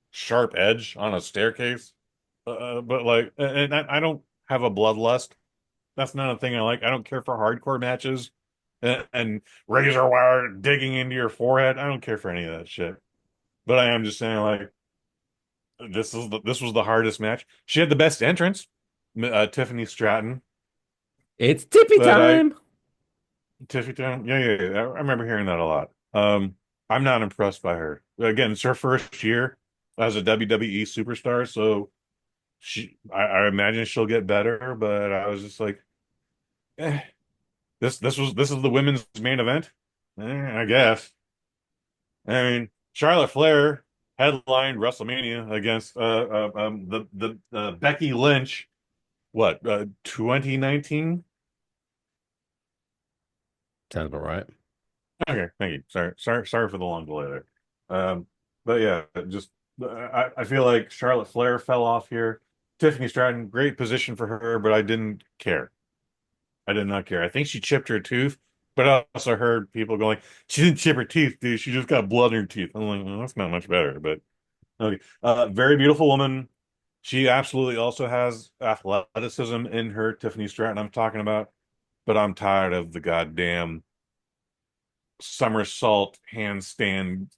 sharp edge on a staircase. But like, and I don't have a bloodlust. That's not a thing I like. I don't care for hardcore matches and razor wire digging into your forehead. I don't care for any of that shit. But I am just saying, like, this was the hardest match. She had the best entrance, Tiffany Stratton. It's Tippy time. Tiffy time. Yeah. I remember hearing that a lot. I'm not impressed by her. Again, it's her first year as a WWE superstar, so I imagine she'll get better. But I was just like, this is the women's main event. I guess. I mean, Charlotte Flair headlined WrestleMania against the Becky Lynch. What, 2019? Sounds about right. Okay, thank you. Sorry for the long delay there. But yeah, just I feel like Charlotte Flair fell off here. Tiffany Stratton, great position for her, but I didn't care. I did not care. I think she chipped her tooth, but I also heard people going, "She didn't chip her teeth, dude. She just got blood in her teeth." I'm like, well, that's not much better. But okay, very beautiful woman. She absolutely also has athleticism in her, Tiffany Stratton I'm talking about, but I'm tired of the goddamn somersault handstand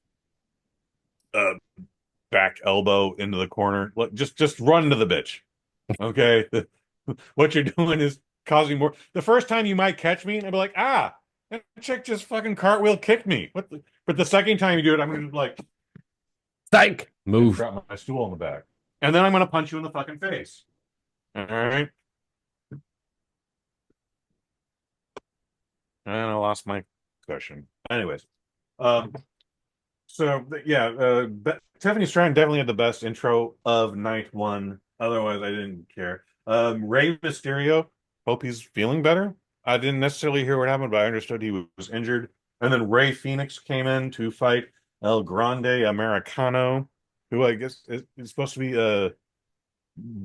back elbow into the corner. Just run to the bitch. Okay? What you're doing is causing more. The first time you might catch me and I'll be like, that chick just fucking cartwheel kicked me. But the second time you do it, I'm gonna like psych move. Drop my stool on the back. And then I'm gonna punch you in the fucking face. All right. And I lost my question. Anyways, um, Tiffany Stratton definitely had the best intro of night one. Otherwise, I didn't care. Rey Mysterio, hope he's feeling better. I didn't necessarily hear what happened, but I understood he was injured. And then Rey Fenix came in to fight El Grande Americano, who I guess is supposed to be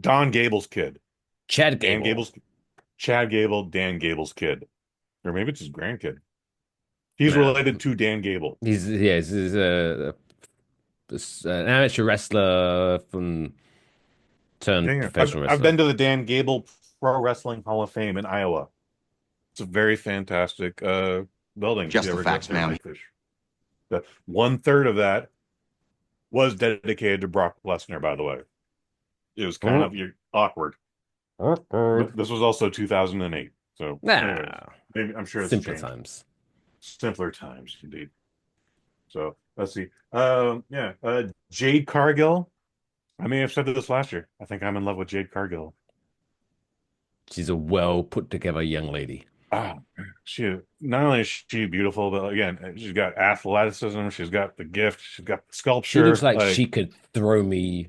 Don Gable's kid. Chad Dan Gable. Chad Gable, Dan Gable's kid. Or maybe it's his grandkid. He's related to Dan Gable. He's an amateur wrestler from turned professional wrestler. I've been to the Dan Gable Pro Wrestling Hall of Fame in Iowa. It's a very fantastic building. Just the facts, man. One-third of that was dedicated to Brock Lesnar, by the way. It was kind of awkward. This was also 2008. So anyways, maybe, I'm sure it's simpler changed. times. Simpler times, indeed. So let's see. Jade Cargill. I may have said this last year. I think I'm in love with Jade Cargill. She's a well put together young lady. She not only is she beautiful, but again, she's got athleticism. She's got the gift. She's got the sculpture. She looks like she could throw me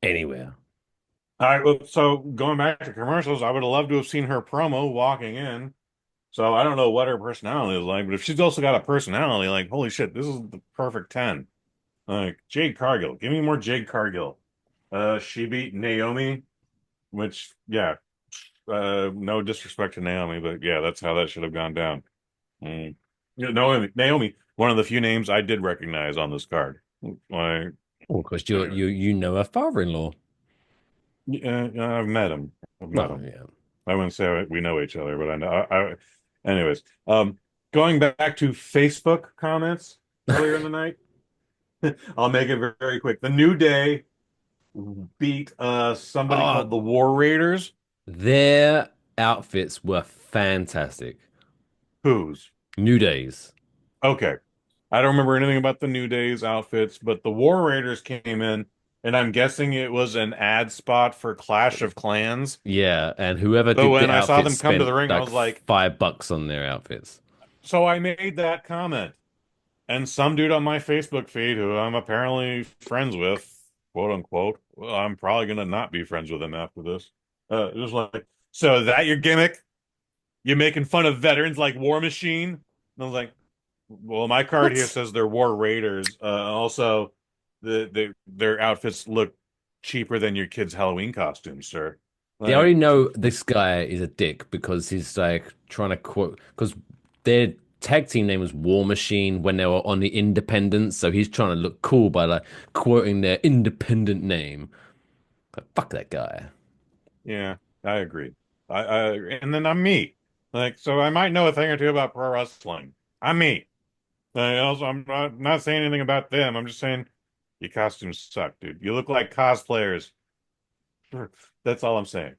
anywhere. All right. Well, so going back to commercials, I would have loved to have seen her promo walking in. So I don't know what her personality is like, but if she's also got a personality, like, holy shit, this is the perfect 10. Like, Jade Cargill. Give me more Jade Cargill. She beat Naomi, which, no disrespect to Naomi, but yeah, that's how that should have gone down. Naomi, one of the few names I did recognize on this card. Because you know her father-in-law. Yeah, I've met him. Yeah. I wouldn't say we know each other, but I know. Anyways, going back to Facebook comments earlier in the night, I'll make it very, very quick. The New Day beat somebody called the War Raiders. Their outfits were fantastic. Whose? New Day's. Okay. I don't remember anything about the New Day's outfits, but the War Raiders came in, and I'm guessing it was an ad spot for Clash of Clans. Yeah, and whoever did when the I saw them outfits come to the spent ring, I was like, $5 on their outfits. So I made that comment, and some dude on my Facebook feed, who I'm apparently friends with, quote unquote, well, I'm probably gonna not be friends with him after this. It was like, so is that your gimmick? You're making fun of veterans like War Machine? And I was like, well, my card here says they're War Raiders. Also, their outfits look cheaper than your kids' Halloween costumes, sir. They already know this guy is a dick because he's like trying to quote, because their tag team name was War Machine when they were on the Independence, so he's trying to look cool by like quoting their independent name. But fuck that guy. Yeah, I agree. And then I'm me. Like, so I might know a thing or two about pro wrestling. I'm me. I'm not saying anything about them. I'm just saying your costumes suck, dude. You look like cosplayers. That's all I'm saying.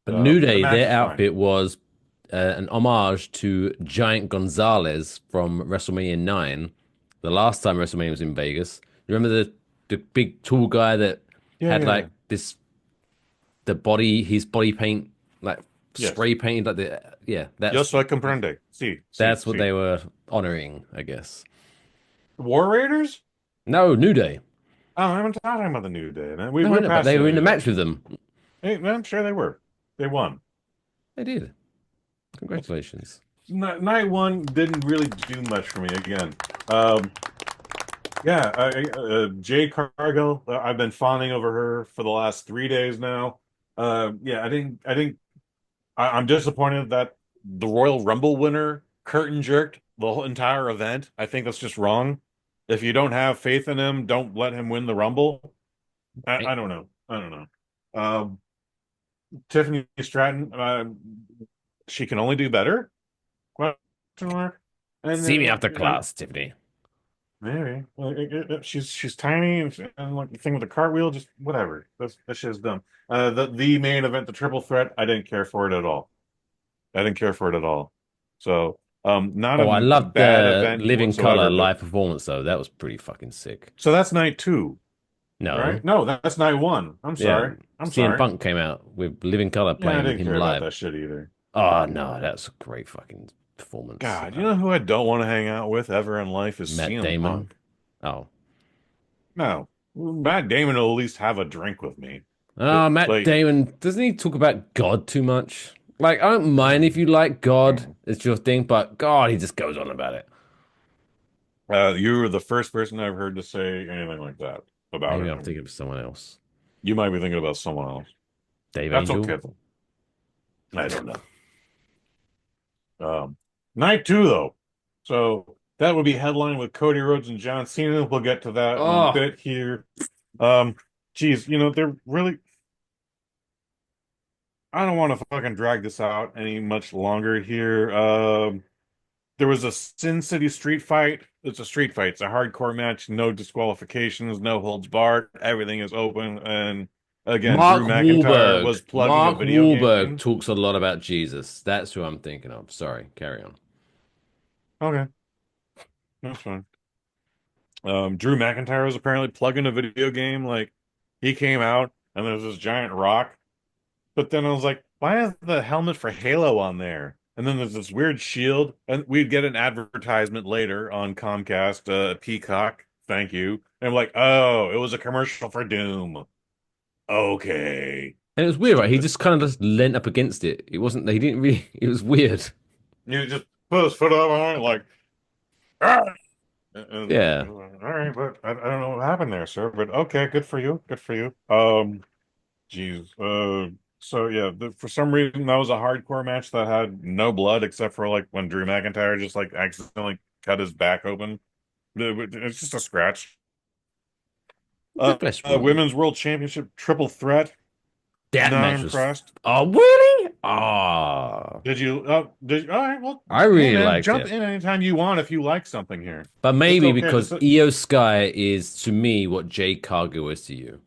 But New Day, their outfit was an homage to Giant Gonzalez from WrestleMania 9. The last time WrestleMania was in Vegas. You remember the big tall guy that had like this, his body paint, like spray painted, like that's. Yo soy comprende. That's what they were honoring, I guess. War Raiders? No, New Day. Oh, I'm talking about the New Day, man. But they were in the match with them. Hey, I'm sure they were. They won. They did. Congratulations. Night one didn't really do much for me again. Jade Cargill, I've been fawning over her for the last 3 days now. I'm disappointed that the Royal Rumble winner curtain jerked the whole entire event. I think that's just wrong. If you don't have faith in him, don't let him win the Rumble. I don't know. Tiffany Stratton, she can only do better? Question mark. See me after class, Tiffany. Maybe. She's tiny and like the thing with the cartwheel, just whatever. That shit's dumb. The main event, the triple threat, I didn't care for it at all. So I love bad the event Living whatsoever, Color but- live performance though. That was pretty fucking sick. So that's night 2. No, right? No, that's night 1. I'm sorry. CM Punk came out with Living Color I playing didn't him care live. about that shit either. Oh no, that's a great fucking performance. God, you know who I don't want to hang out with ever in life is Matt CM Damon. Punk. Oh. No, Matt Damon will at least have a drink with me. Matt Damon, doesn't he talk about God too much? Like, I don't mind if you like God, it's your thing, but God, he just goes on about it. You were the first person I've heard to say anything like that about Maybe it. I'm thinking of someone else. You might be thinking about someone else. Dave That's Angel? okay, though. I don't know. Night 2, though. So that would be headlined with Cody Rhodes and John Cena. We'll get to that in a bit here. Geez, they're really. I don't want to fucking drag this out any much longer here. There was a Sin City street fight. It's a street fight. It's a hardcore match. No disqualifications, no holds barred. Everything is open. And again, Drew McIntyre was plugging a video game. Talks a lot about Jesus. That's who I'm thinking of. Sorry, carry on. Okay, that's fine. Drew McIntyre was apparently plugging a video game. Like, he came out and there's this giant rock. But then I was like, why is the helmet for Halo on there? And then there's this weird shield, and we'd get an advertisement later on Comcast, Peacock. Thank you. And I'm like, oh, it was a commercial for Doom. Okay. And it was weird, right? He just kind of just leant up against it. It wasn't, he didn't really, it was weird. You just put his foot up on it, like, ah! Yeah. All right, but I don't know what happened there, sir. But okay, good for you. Good for you. Geez. So yeah, for some reason that was a hardcore match that had no blood except for like when Drew McIntyre just like accidentally cut his back open. It's just a scratch. Women's World Championship triple threat. That Not match was. impressed. Oh really? Oh. Did you? All right. Well, I really liked jump it. in anytime you want if you like something here. But maybe okay. because Io Sky is to me what Jade Cargill is to you.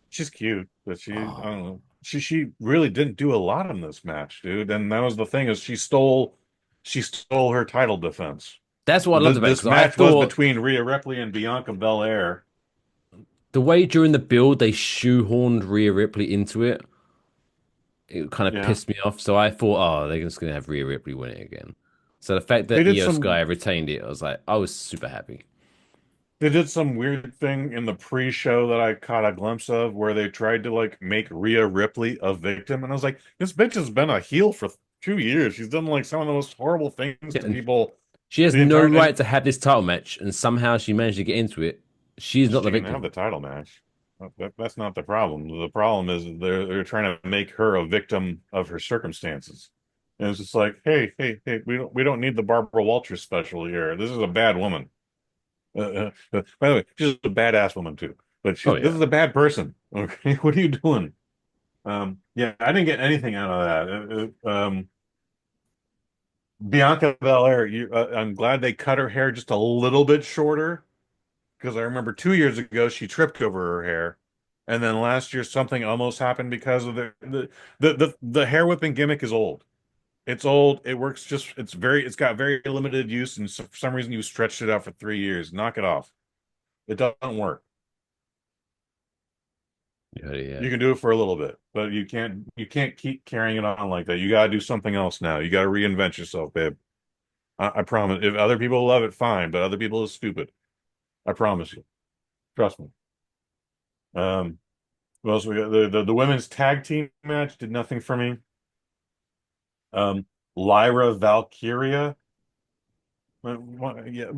She's cute, but I don't know. She really didn't do a lot in this match, dude. And that was the thing is she stole her title defense. That's what I loved about this match was between Rhea Ripley and Bianca Belair. The way during the build they shoehorned Rhea Ripley into it, it kind of pissed me off. So I thought, oh, they're just gonna have Rhea Ripley win it again. So the fact that Io Sky retained it, I was super happy. They did some weird thing in the pre-show that I caught a glimpse of where they tried to like make Rhea Ripley a victim. And I was like, this bitch has been a heel for 2 years. She's done like some of the most horrible things to people. She has no right to have this title match, and somehow she managed to get into it. She's not the victim. She didn't have the title match. That's not the problem. The problem is they're trying to make her a victim of her circumstances. And it's just like, hey, we don't need the Barbara Walters special here. This is a bad woman. By the way, she's a badass woman too. But this is a bad person. Okay, what are you doing? Yeah, I didn't get anything out of that. Bianca Belair, I'm glad they cut her hair just a little bit shorter because I remember 2 years ago she tripped over her hair, and then last year something almost happened because of the hair whipping gimmick is old. It's old. It works it's got very limited use, and for some reason you stretched it out for 3 years. Knock it off. It doesn't work. Yeah. You can do it for a little bit, but you can't keep carrying it on like that. You gotta do something else now. You gotta reinvent yourself, babe. I promise. If other people love it, fine, but other people is stupid. I promise you. Trust me. What else we got? The women's tag team match did nothing for me. Lyra Valkyria. Yeah.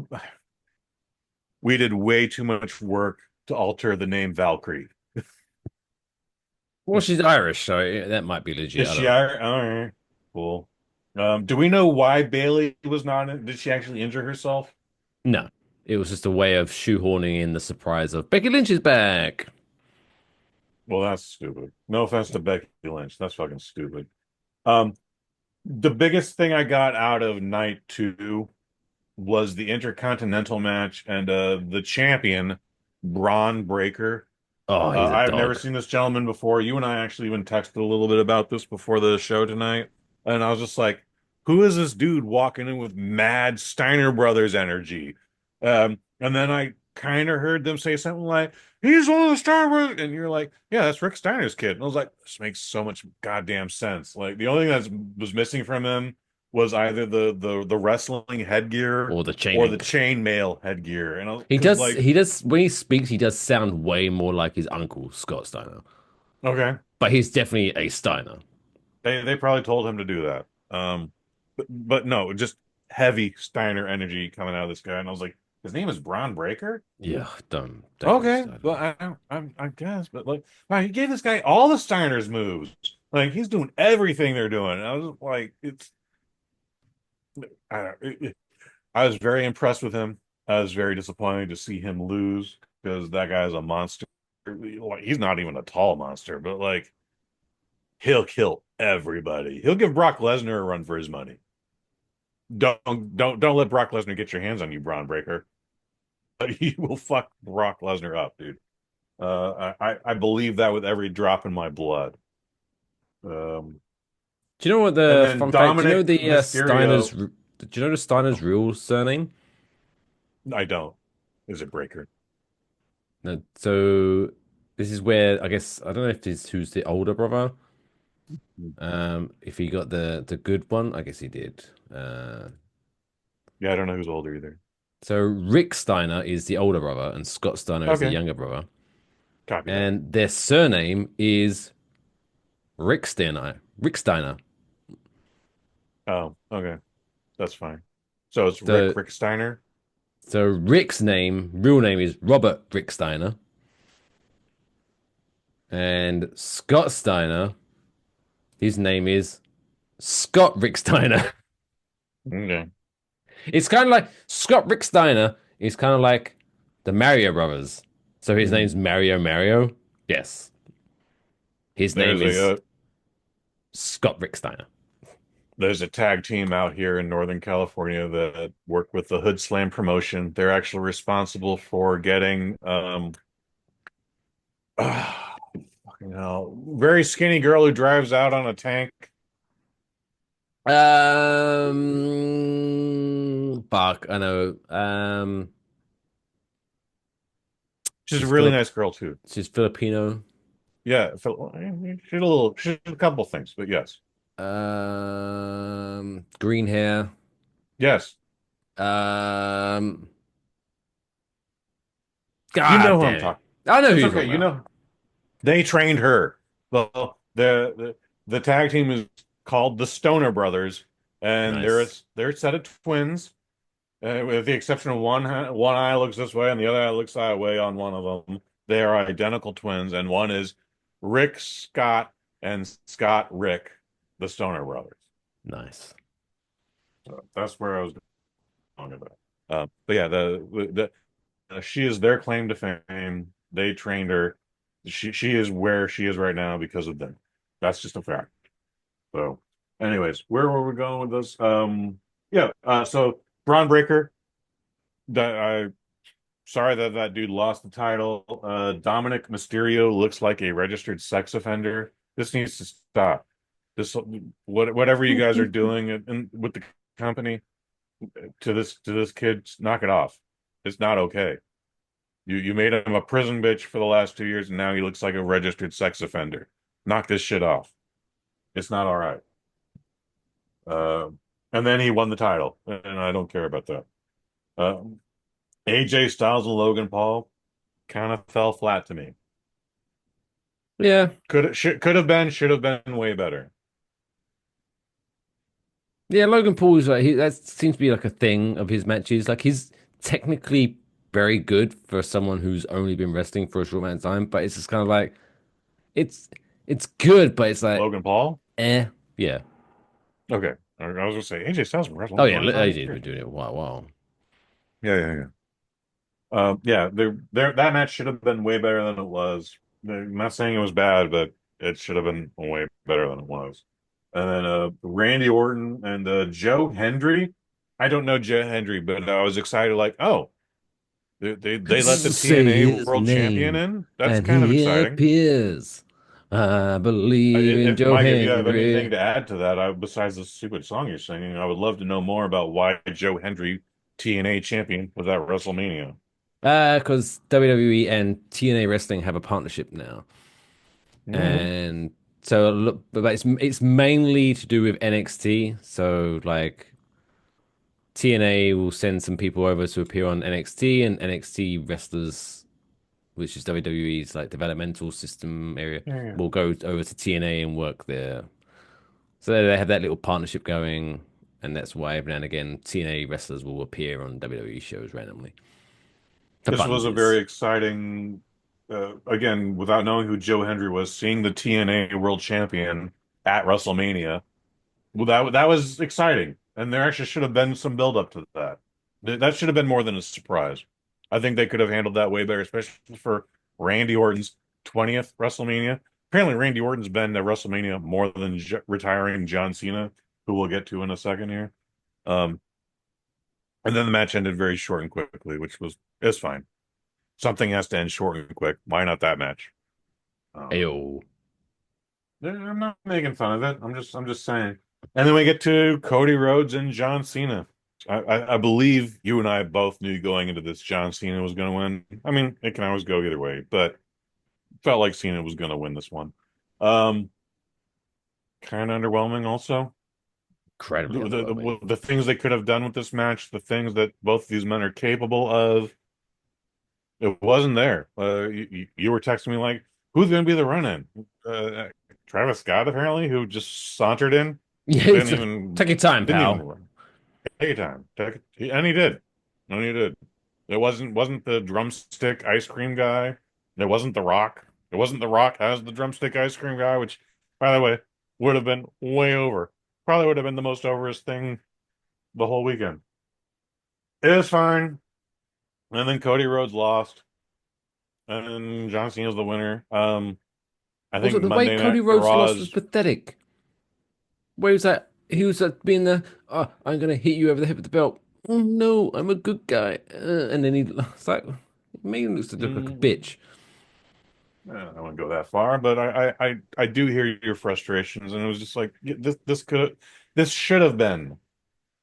We did way too much work to alter the name Valkyrie. Well, she's Irish, so that might be legit. Is she Irish? All right, cool. Do we know why Bayley was not in? Did she actually injure herself? No, it was just a way of shoehorning in the surprise of Becky Lynch is back. Well, that's stupid. No offense to Becky Lynch, that's fucking stupid. The biggest thing I got out of night 2 was the Intercontinental match and the champion Braun Breaker. Oh, I've never seen this gentleman before. You and I actually even texted a little bit about this before the show tonight. And I was just like, who is this dude walking in with mad Steiner Brothers energy? And then I kind of heard them say something like, he's one of the Steiner Brothers. And you're like, yeah, that's Rick Steiner's kid. And I was like, this makes so much goddamn sense. Like, the only thing that was missing from him was either the wrestling headgear or the chain or the link. chainmail headgear. And He 'cause, does. like, He does. When he speaks, he does sound way more like his uncle Scott Steiner. okay, But he's definitely a Steiner. they probably told him to do that. But no, just heavy Steiner energy coming out of this guy, and I was like, his name is Braun Breaker. Yeah, don't. Okay, but I guess, but like, wow, he gave this guy all the Steiner's moves. Like he's doing everything they're doing. I was like, I was very impressed with him. I was very disappointed to see him lose because that guy's a monster. Like he's not even a tall monster, but like he'll kill everybody. He'll give Brock Lesnar a run for his money. Don't let Brock Lesnar get your hands on you, Braun Breaker. He will fuck Brock Lesnar up, dude. I believe that with every drop in my blood. Do you know what the fun fact? Do you know the Mysterio, Steiner's? Do you know the Steiner's real surname? I don't. Is it Breaker? No. So this is where I guess I don't know if this who's the older brother. If he got the good one, I guess he did. Yeah, I don't know who's older either. So Rick Steiner is the older brother, and Scott Steiner is the Okay. younger brother. Copy that. And their surname is Rick Steiner. Rick Steiner. Oh, okay. That's fine. So it's Rick Steiner. So Rick's real name is Robert Rick Steiner. And Scott Steiner, his name is Scott Rick Steiner. Okay. It's kind of like Scott Rick Steiner is kind of like the Mario brothers. So his name's Mario. Yes. His name is Scott Rick Steiner. There's a tag team out here in Northern California that work with the Hood Slam promotion. They're actually responsible for getting fucking hell. Very skinny girl who drives out on a tank. Fuck, I know. She's a really nice girl too. She's Filipino. Yeah, she's a couple things, but yes. Green hair. Yes. God You know who damn I'm it. talking. I know who It's you're okay, talking you about. know. They trained her. The tag team is called the Stoner Brothers, and Nice. they're a set of twins. With the exception of one eye looks this way and the other eye looks that way on one of them. They are identical twins, and one is Rick Scott and Scott Rick, the Stoner Brothers. Nice. So that's where I was going about. But yeah, she is their claim to fame. They trained her. She is where she is right now because of them. That's just a fact. So, anyways, where were we going with this? So Braun Breaker. Sorry that dude lost the title. Dominic Mysterio looks like a registered sex offender. This needs to stop. Whatever you guys are doing with the company to this kid, knock it off. It's not okay. You made him a prison bitch for the last 2 years, and now he looks like a registered sex offender. Knock this shit off. It's not all right. And then he won the title, and I don't care about that. AJ Styles and Logan Paul kind of fell flat to me. Yeah. Should have been way better. Yeah, Logan Paul's like that seems to be like a thing of his matches. Like he's technically very good for someone who's only been wrestling for a short amount of time, but it's just kind of like it's good, but it's like Logan Paul? Yeah. Okay. I was gonna say AJ Styles been wrestling. Oh yeah, AJ's been doing it a while. Yeah. That match should have been way better than it was. I'm not saying it was bad, but it should have been way better than it was. And then Randy Orton and Joe Hendry. I don't know Joe Hendry, but I was excited. Like, oh, they let the TNA World Champion in. That's kind of exciting. Appears. I believe in Joe Mike, Hendry. if you have anything to add to that, besides the stupid song you're singing, I would love to know more about why Joe Hendry, TNA champion, was at WrestleMania. Because WWE and TNA Wrestling have a partnership now. And So look, but it's mainly to do with NXT. So like TNA will send some people over to appear on NXT, and NXT wrestlers, which is WWE's like developmental system area, Yeah. will go over to TNA and work there. So they have that little partnership going, and that's why every now and again TNA wrestlers will appear on WWE shows randomly. For This was a very funsies. exciting, again, without knowing who Joe Hendry was, seeing the TNA World Champion at WrestleMania. Well, that was exciting, and there actually should have been some build up to that. That should have been more than a surprise. I think they could have handled that way better, especially for Randy Orton's 20th WrestleMania. Apparently, Randy Orton's been to WrestleMania more than retiring John Cena, who we'll get to in a second here. Um, and then the match ended very short and quickly, which was it's fine. Something has to end short and quick. Why not that match? Ayo. I'm not making fun of it. I'm just saying. And then we get to Cody Rhodes and John Cena. I believe you and I both knew going into this John Cena was going to win. I mean, it can always go either way, but felt like Cena was going to win this one. Kind of underwhelming also. Incredibly underwhelming. The things they could have done with this match, the things that both of these men are capable of, it wasn't there. You were texting me like, who's going to be the run-in? Travis Scott, apparently, who just sauntered in. Yeah, Didn't even take your time, didn't pal. even take your time. And he did. And he did. It wasn't the drumstick ice cream guy. It wasn't The Rock. It wasn't The Rock as the drumstick ice cream guy, which, by the way, would have been way over. Probably would have been the most overest thing the whole weekend. It was fine. And then Cody Rhodes lost. And John Cena's the winner. I think Also, the Monday way Cody Night Rhodes lost Raw's was pathetic. Where was that? He was being the, oh, I'm gonna hit you over the head with the belt. Oh no, I'm a good guy. And then it's like, it made him look like a bitch. I wouldn't go that far, but I do hear your frustrations, and it was just like this should have been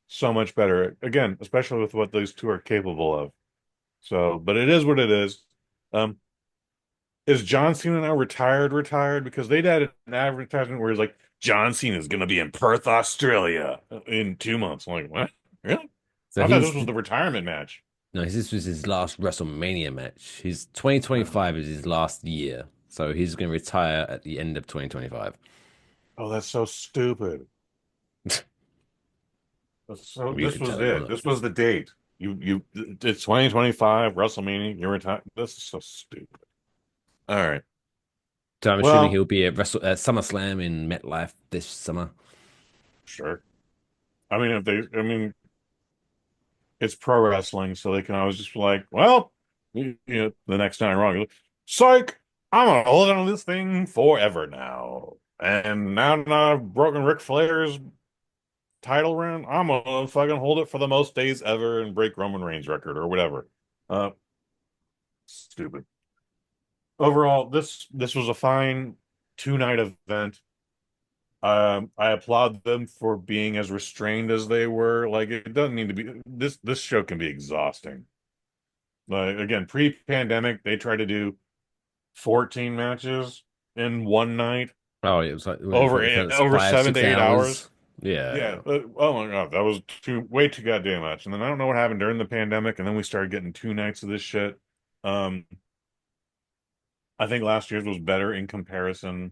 so much better. Again, especially with what these two are capable of. So, but it is what it is. Is John Cena now retired? Because they'd had an advertisement where he's like, John Cena is going to be in Perth, Australia in 2 months. I'm like, what? Really? So I thought this was the retirement match. No, this was his last WrestleMania match. His 2025 is his last year. So he's going to retire at the end of 2025. Oh, that's so stupid. So this was it. This was the date. It's 2025 WrestleMania. You're retired. This is so stupid. All right. So I'm assuming he'll be at SummerSlam in MetLife this summer. Sure. I mean, it's pro wrestling, so they can always just be like, well, the next time wrong, psych, I'm gonna hold on to this thing forever now. And now that I've broken Ric Flair's title run, I'm gonna fucking hold it for the most days ever and break Roman Reigns' record or whatever. Stupid. Overall, this was a fine 2-night event. I applaud them for being as restrained as they were. Like, it doesn't need to be this show can be exhausting. Like, again, pre-pandemic, they tried to do 14 matches in one night. Oh, it was like over 7 to 8 hours. Yeah. Oh my God, that was way too goddamn much. And then I don't know what happened during the pandemic, and then we started getting 2 nights of this shit. I think last year's was better in comparison,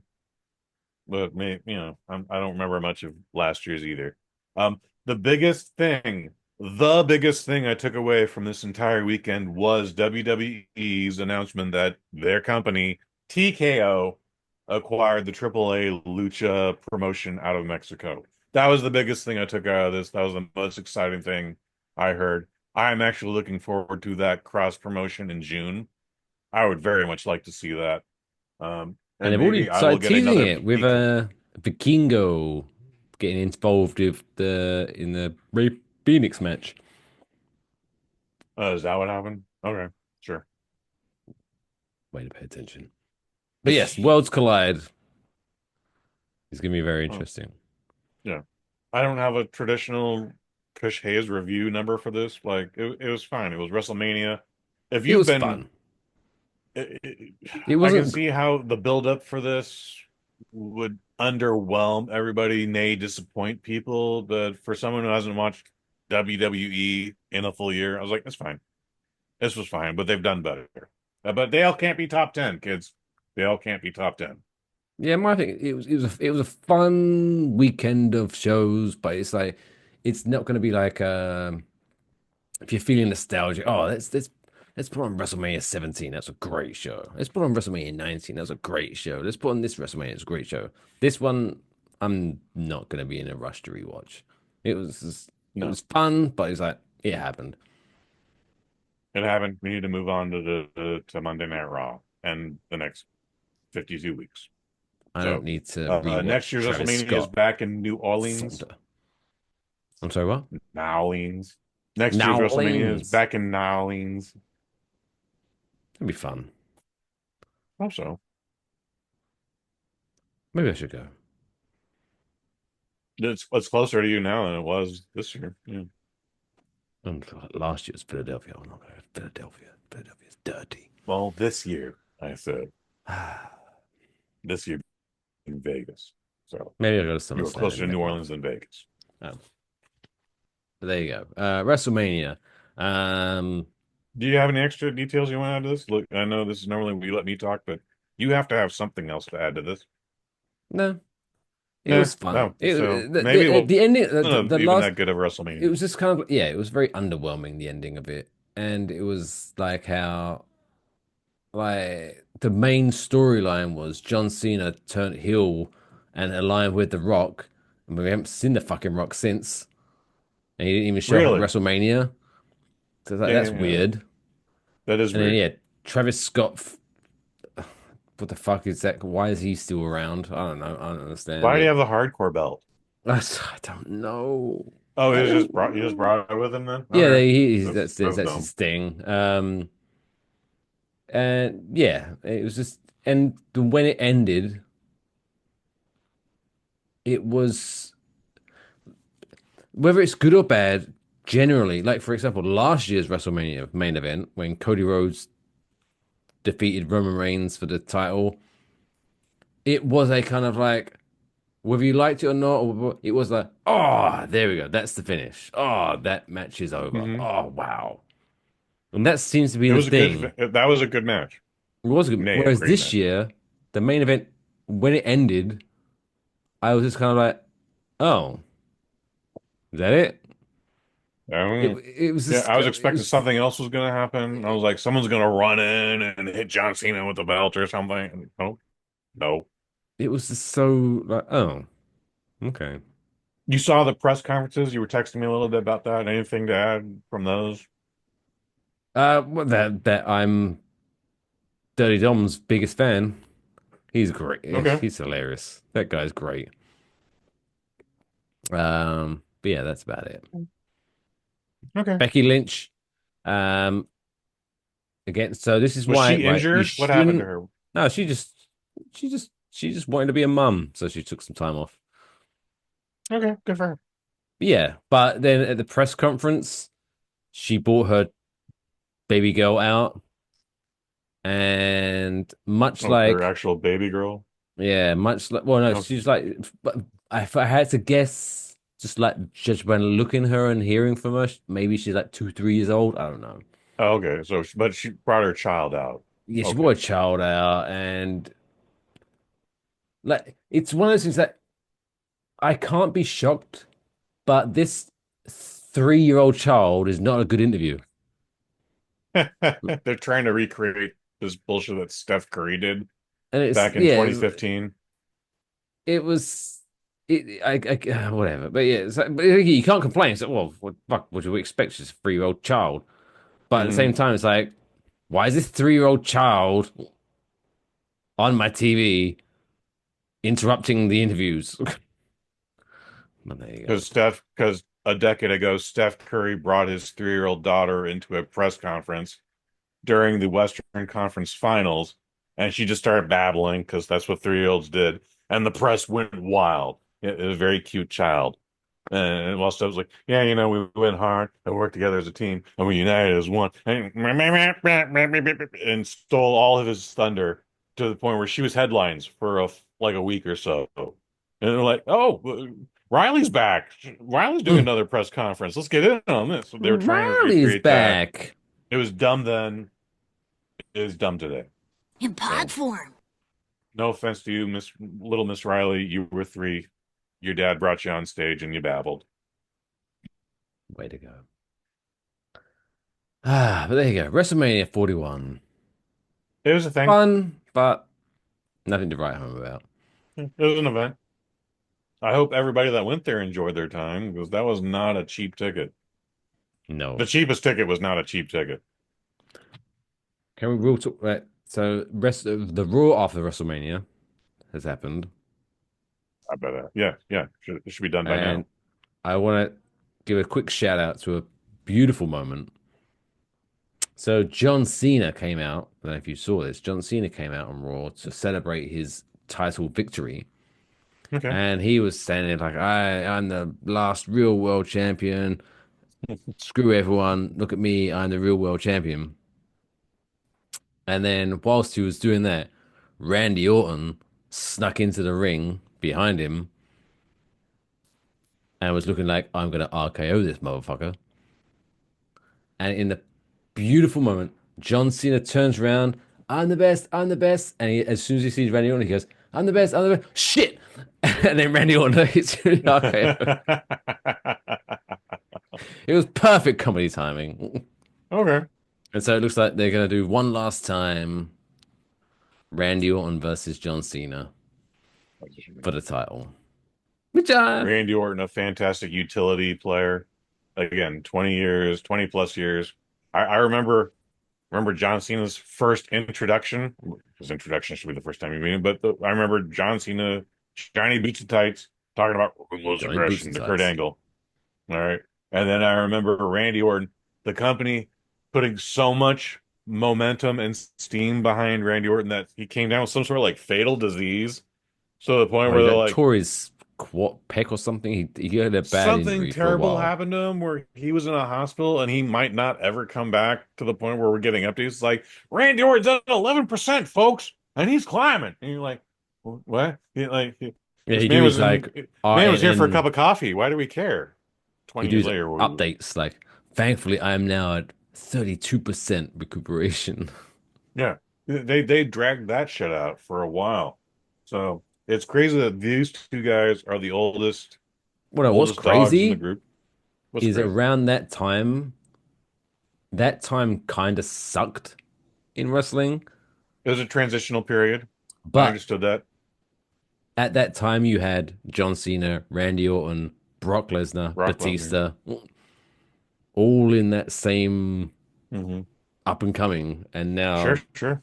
but I don't remember much of last year's either. The biggest thing I took away from this entire weekend was WWE's announcement that their company, TKO, acquired the AAA Lucha promotion out of Mexico. That was the biggest thing I took out of this. That was the most exciting thing I heard. I'm actually looking forward to that cross promotion in June. I would very much like to see that. And they've already started teasing it with Vikingo getting involved with in the Ray Phoenix match. Is that what happened? Okay, sure. Way to pay attention. But yes, Worlds Collide is going to be very interesting. Yeah. I don't have a traditional Kush Hayes review number for this. Like, it was fine. It was WrestleMania. If you've been fun. I can see how the build up for this would underwhelm everybody, nay, disappoint people. But for someone who hasn't watched WWE in a full year, I was like, that's fine. This was fine, but they've done better. But they all can't be top 10, kids. They all can't be top 10. Yeah, my thing it was a fun weekend of shows, but it's like it's not going to be like if you're feeling nostalgic. Oh, let's put on WrestleMania 17. That's a great show. Let's put on WrestleMania 19. That's a great show. Let's put on this WrestleMania. It's a great show. This one, I'm not going to be in a rush to rewatch. It was fun, but it's like it happened. It happened. We need to move on to Monday Night Raw and the next 52 weeks. I don't need to rewatch next year's Travis WrestleMania Scott is back in New Orleans. I'm sorry, what? New Orleans. Next year's WrestleMania is back in New Orleans. It'll be fun. Hope so. Maybe I should go. It's closer to you now than it was this year. Yeah. And last year was Philadelphia. I'm not going to Philadelphia. Philadelphia's dirty. Well, this year, I said. This year in Vegas. So maybe I'll go to some. You were closer to New Orleans than Vegas. Oh. But there you go. WrestleMania. Do you have any extra details you want to add to this? Look, I know this is normally we let me talk, but you have to have something else to add to this. No. It was fun. No. The ending, the even last, that good of WrestleMania. It was just kind of, yeah, it was very underwhelming, the ending of it. And it was like how, like, the main storyline was John Cena turned heel and aligned with The Rock. And we haven't seen the fucking Rock since. And he didn't even show up at WrestleMania. So that's weird. That is weird. And then, yeah, Travis Scott. What the fuck is that? Why is he still around? I don't know. I don't understand. Why do you have the hardcore belt? I don't know. Oh, he just brought it with him then? Yeah, that's his thing. And yeah, it was just, and when it ended, it was, whether it's good or bad, generally, like for example, last year's WrestleMania main event when Cody Rhodes defeated Roman Reigns for the title, it was a kind of like, whether you liked it or not, it was like, oh, there we go, that's the finish. Oh, that match is over. Oh, wow. And that seems to be the thing. That was a good match. It was a good. Whereas this year, the main event, when it ended, I was just kind of like, oh, is that it? It was just, I was expecting something else was going to happen. I was like, someone's going to run in and hit John Cena with the belt or something. No. It was just so like, oh, okay. You saw the press conferences. You were texting me a little bit about that. Anything to add from those? Well, that I'm Dirty Dom's biggest fan. He's great. Okay. He's hilarious. That guy's great. But yeah, that's about it. Okay. Becky Lynch. Again, so this is was why she injured? What happened to her? No, she just wanted to be a mum, so she took some time off. Okay, good for her. Yeah, but then at the press conference, she brought her baby girl out, and much like her actual baby girl. Yeah, much like, well, no, she's like, but if I had to guess, just like just when looking at her and hearing from her, maybe she's like 2, 3 years old. I don't know. Oh, okay, so but she brought her child out. Yeah, she brought a child out, and like it's one of those things that I can't be shocked, but this 3-year-old child is not a good interview. They're trying to recreate this bullshit that Steph Curry did back in 2015. It was, whatever. But yeah, but you can't complain. It's like, well, what fuck would you expect? She's a 3-year-old child. But at the same time, it's like, why is this 3-year-old child on my TV interrupting the interviews? Because a decade ago, Steph Curry brought his 3-year-old daughter into a press conference during the Western Conference Finals, and she just started babbling because that's what 3-year-olds did, and the press went wild. It was a very cute child. And while Steph was like, yeah, we went hard and worked together as a team, and we united as one, and stole all of his thunder to the point where she was headlines for like a week or so. And they're like, "Oh, Riley's back. Riley's doing another press conference. Let's get in on this." So they were trying to Riley's recreate that. back. It was dumb then. It is dumb today. In pod form. No offense to you, Little Miss Riley. You were 3. Your dad brought you on stage and you babbled. Way to go. But there you go. WrestleMania 41. It was a thing. Fun, but nothing to write home about. It was an event. I hope everybody that went there enjoyed their time because that was not a cheap ticket. No. The cheapest ticket was not a cheap ticket. Can we rule talk? Right. So, rest of the Raw after WrestleMania has happened. I bet. Yeah. It should be done by now. I want to give a quick shout out to a beautiful moment. So, John Cena came out. I don't know if you saw this. John Cena came out on Raw to celebrate his title victory. Okay. And he was saying it like, I'm the last real world champion. Screw everyone. Look at me. I'm the real world champion. And then whilst he was doing that, Randy Orton snuck into the ring behind him and was looking like, I'm going to RKO this motherfucker. And in the beautiful moment, John Cena turns around, I'm the best. And as soon as he sees Randy Orton, he goes, I'm the best. Shit. And then Randy Orton hits the RKO. It was perfect comedy timing. Okay. And so it looks like they're going to do one last time Randy Orton versus John Cena for the title. Randy Orton, a fantastic utility player. Again, 20 plus years. I remember John Cena's first introduction. His introduction should be the first time you meet him, but I remember John Cena, shiny boots and tights, talking about ruthless aggression to Kurt Angle. All right. And then I remember Randy Orton, the company, putting so much momentum and steam behind Randy Orton that he came down with some sort of like fatal disease. So the point where they're like, tore his pec or something. He had a bad something injury terrible happened to him where he was in a hospital and he might not ever come back, to the point where we're getting updates. It's like, Randy Orton's at 11%, folks, and he's climbing. And you're like, what? He was here for a cup of coffee. Why do we care? 20 years later, updates like, thankfully, I am now at 32% recuperation. Yeah, they dragged that shit out for a while. So it's crazy that these two guys are the oldest. What was crazy in the group. Is around that time kind of sucked in wrestling. It was a transitional period. But I understood that. At that time, you had John Cena, Randy Orton, Brock Lesnar, Batista, all in that same up and coming, and now sure,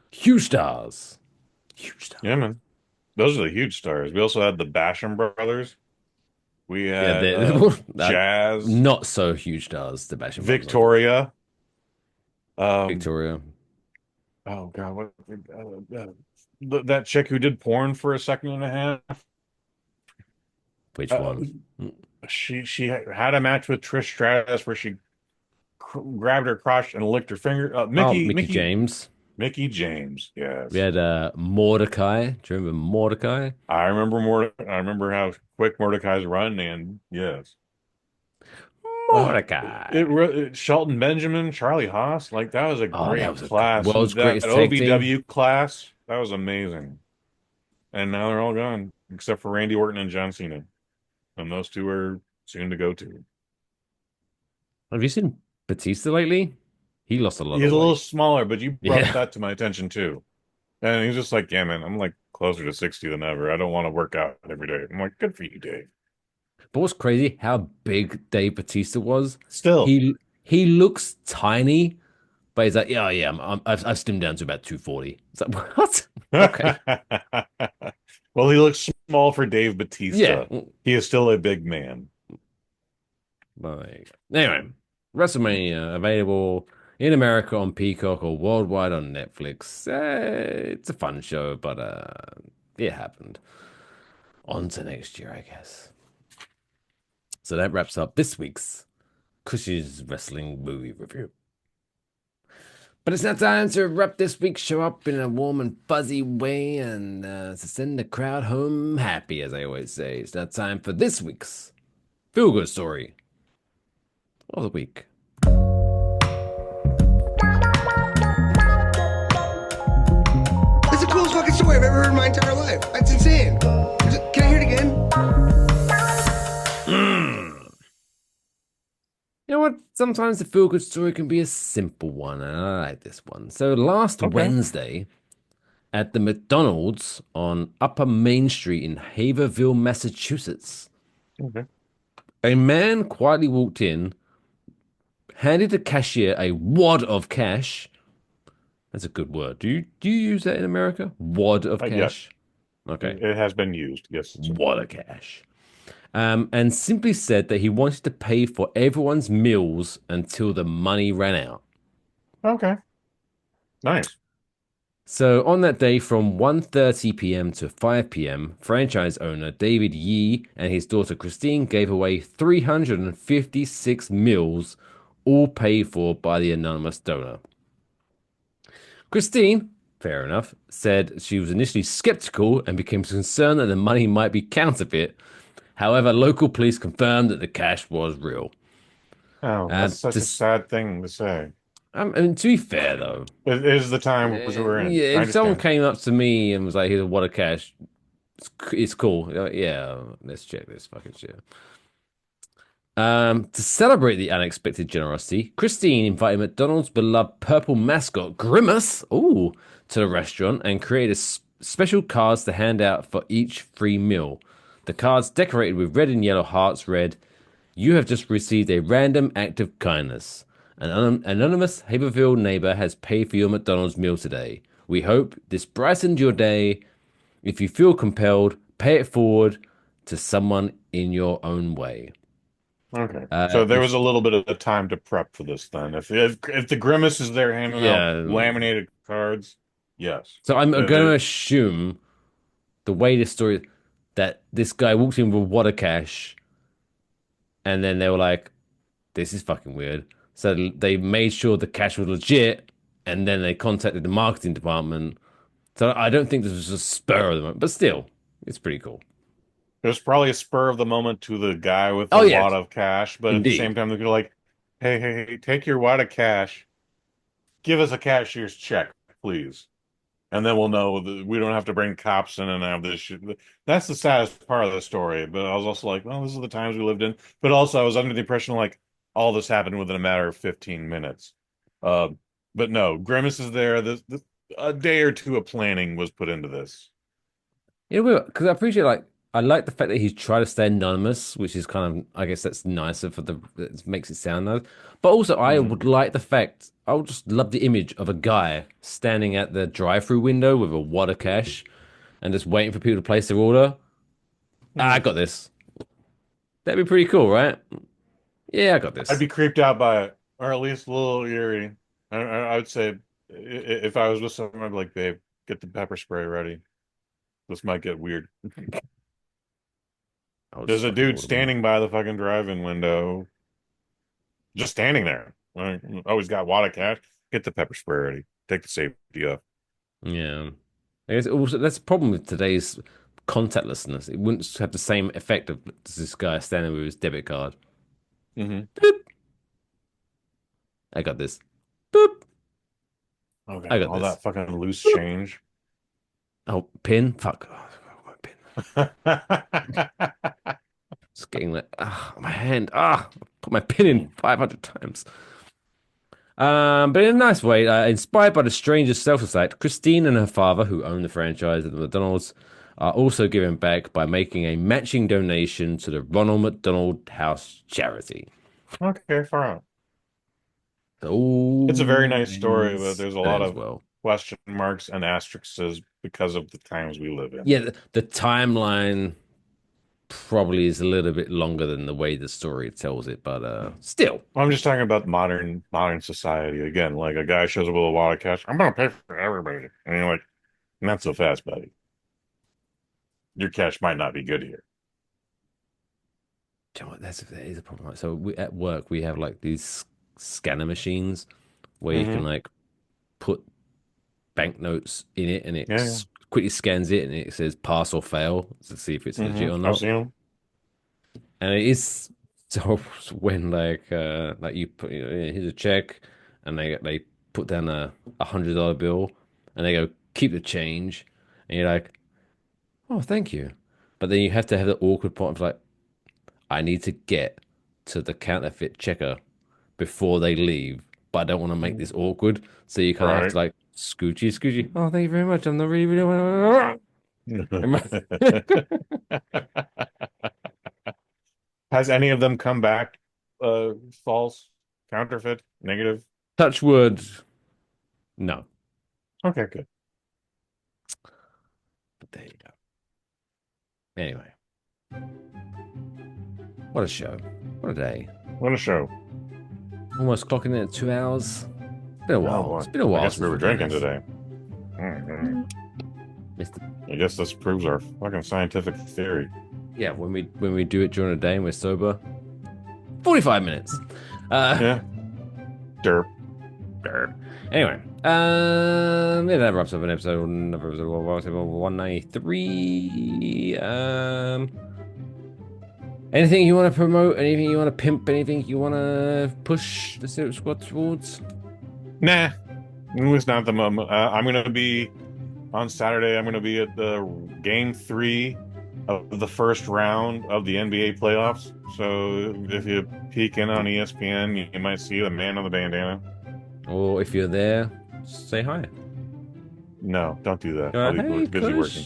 huge stars. Yeah, man, those are the huge stars. We also had the Basham brothers. We had Jazz, not so huge stars. The Basham Victoria, Victoria. Oh God, what that chick who did porn for a second and a half? Which one? She had a match with Trish Stratus where she grabbed her crotch and licked her finger. Mickey James. Mickey James, yes. We had Mordecai. Do you remember Mordecai? I remember how quick Mordecai's run, and yes. Mordecai. Shelton Benjamin, Charlie Haas, like that was a great class. World's greatest tag team. OVW class, that was amazing. And now they're all gone, except for Randy Orton and John Cena. And those two are soon to go too. Have you seen Batista lately? He lost a lot. He's a little smaller, but you brought that to my attention too. And he's just like, yeah, man, I'm like closer to 60 than ever. I don't want to work out every day. I'm like, good for you, Dave. But what's crazy, how big Dave Batista was. Still, he looks tiny, but he's like, yeah, I've slimmed down to about 240. It's like, what? Okay. Well, he looks small for Dave Batista. Yeah. He is still a big man. Anyway, WrestleMania available in America on Peacock or worldwide on Netflix. It's a fun show, but it happened. On to next year, I guess. So that wraps up this week's Cush's Wrestling Movie Review. But it's now time to wrap this week's show up in a warm and fuzzy way and to send the crowd home happy, as I always say. It's now time for this week's Feel Good Story of the Week. It's the coolest fucking story I've ever heard in my entire life. That's insane. Can I hear it again? You know what? Sometimes the feel-good story can be a simple one, and I like this one. So last Wednesday, at the McDonald's on Upper Main Street in Haverhill, Massachusetts, a man quietly walked in, handed the cashier a wad of cash. That's a good word. Do you use that in America? Wad of cash? Yes. Okay. It has been used. Yes. Wad of cash. And simply said that he wanted to pay for everyone's meals until the money ran out. Okay. Nice. So on that day from 1:30 p.m. to 5 p.m., franchise owner David Yee and his daughter Christine gave away 356 meals, all paid for by the anonymous donor. Christine, fair enough, said she was initially skeptical and became concerned that the money might be counterfeit. However, local police confirmed that the cash was real. Oh, that's such a sad thing to say. I mean, to be fair, though, it is the time we're in. Yeah, if someone came up to me and was like, "Here's a wad of cash," it's cool. Like, yeah, let's check this fucking shit. To celebrate the unexpected generosity, Christine invited McDonald's beloved purple mascot Grimace, to the restaurant and created special cards to hand out for each free meal. The cards decorated with red and yellow hearts read, "You have just received a random act of kindness. An anonymous Haverhill neighbor has paid for your McDonald's meal today. We hope this brightened your day. If you feel compelled, pay it forward to someone in your own way." Okay. So there was a little bit of time to prep for this then. If the Grimace is there handing out laminated cards, yes. So I'm going to assume the way this story, that this guy walked in with a wad of cash and then they were like, this is fucking weird. So they made sure the cash was legit and then they contacted the marketing department. So I don't think this was a spur of the moment, but still, it's pretty cool. There's probably a spur of the moment to the guy with a wad of cash, but Indeed. At the same time, they're like, hey, take your wad of cash, give us a cashier's check, please. And then we'll know that we don't have to bring cops in and have this shit. That's the saddest part of the story. But I was also like, well, this is the times we lived in. But also, I was under the impression like all this happened within a matter of 15 minutes. But no, Grimace is there. A day or two of planning was put into this. Yeah, because I appreciate I like the fact that he's tried to stay anonymous, which is kind of, I guess that's nicer it makes it sound nice. But also, I would like the fact, I would just love the image of a guy standing at the drive-through window with a wad of cash and just waiting for people to place their order. I got this. That'd be pretty cool, right? Yeah, I got this. I'd be creeped out by it, or at least a little eerie. I would say, if I was with someone, I'd be like, babe, get the pepper spray ready. This might get weird. There's a dude standing by the fucking drive-in window, just standing there. Always got wad of cash. Get the pepper spray ready. Take the safety off. Yeah, I guess also that's the problem with today's contactlessness. It wouldn't have the same effect of this guy standing with his debit card. Boop. I got this. Boop. Okay. I got all that fucking loose change. Oh, pin. Fuck. Pin. It's getting like my hand. Put my pin in 500 times. But in a nice way, inspired by the stranger's self-site, Christine and her father, who own the franchise at the McDonald's, are also giving back by making a matching donation to the Ronald McDonald House charity. Okay, far out. So it's a very nice story, but there's a lot of question marks and asterisks because of the times we live in. Yeah, the timeline probably is a little bit longer than the way the story tells it, but still. I'm just talking about modern society. Again, like a guy shows up with a lot of cash. I'm going to pay for everybody. And you're like, not so fast, buddy. Your cash might not be good here. Do you know what? That is a problem. So at work, we have like these scanner machines where you can like put banknotes in it, and it quickly scans it, and it says pass or fail to see if it's legit or not. I've seen them. And it is so when like you put here's a check, and they put down a $100 bill, and they go keep the change, and you're like, oh, thank you, but then you have to have the awkward part of like, I need to get to the counterfeit checker before they leave, but I don't want to make this awkward, so you kind of have to like scoochy. Oh, thank you very much. I'm not really. Has any of them come back false, counterfeit, negative? Touch wood. No. Okay, good. But there you go. Anyway. What a show. What a day. What a show. Almost clocking in at 2 hours. It's been a while. It's been a while. I guess we were drinking today. I guess this proves our fucking scientific theory. Yeah, when we do it during the day and we're sober, 45 minutes. Yeah. Derp. Anyway, that wraps up episode 193. Anything you want to promote? Anything you want to pimp? Anything you want to push the Syrup Squad towards? Nah, it's not the moment. I'm going to be on Saturday. I'm going to be at the Game 3 of the first round of the NBA playoffs. So if you peek in on ESPN, you might see the man on the bandana. Or if you're there, say hi. No, don't do that. I'll be busy working.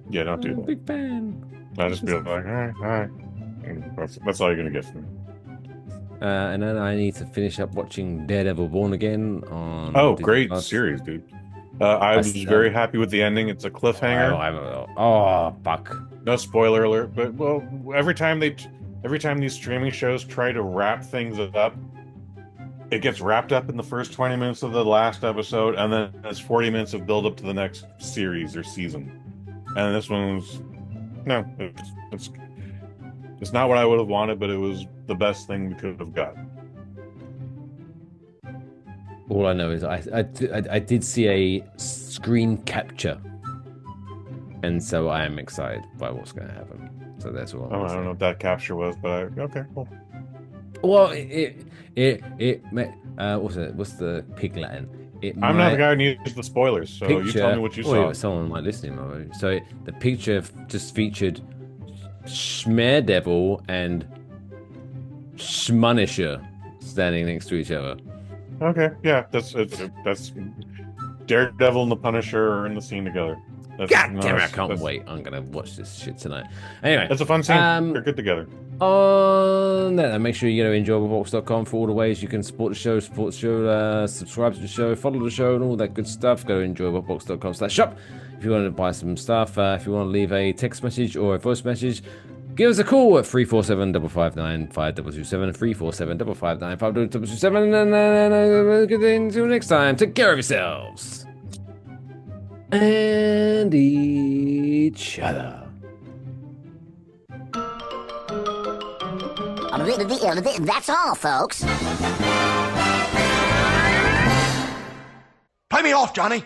Yeah, don't do that. Big fan. I'll just be like, all right. That's all you're going to get from me. And then I need to finish up watching Daredevil Born Again on. Oh, Disney great Plus. series, dude. I was very happy with the ending. It's a cliffhanger. Oh, fuck. No spoiler alert, but well, every time these streaming shows try to wrap things up, it gets wrapped up in the first 20 minutes of the last episode, and then it's 40 minutes of build up to the next series or season. And this one's it's not what I would have wanted, but it was the best thing we could have got. All I know is I did see a screen capture, and so I am excited by what's going to happen. So that's all. I don't know what that capture was, but okay, cool. Well, what's the pig Latin? I'm not the guy who needs the spoilers, so you tell me what you saw. Someone might listen. So the picture just featured Schmeredevil and Schmunisher standing next to each other. Okay, yeah, that's Daredevil and the Punisher are in the scene together. God damn it, I can't wait. I'm going to watch this shit tonight. Anyway. It's a fun scene. They're good together. On that, make sure you go to enjoyablevox.com for all the ways you can support the show, subscribe to the show, follow the show, and all that good stuff. Go to enjoyablevox.com/shop if you want to buy some stuff. If you want to leave a text message or a voice message, give us a call at 347-559-5227, 347-559-5227, and until next time, take care of yourselves and each other. That's all, folks. Play me off, Johnny.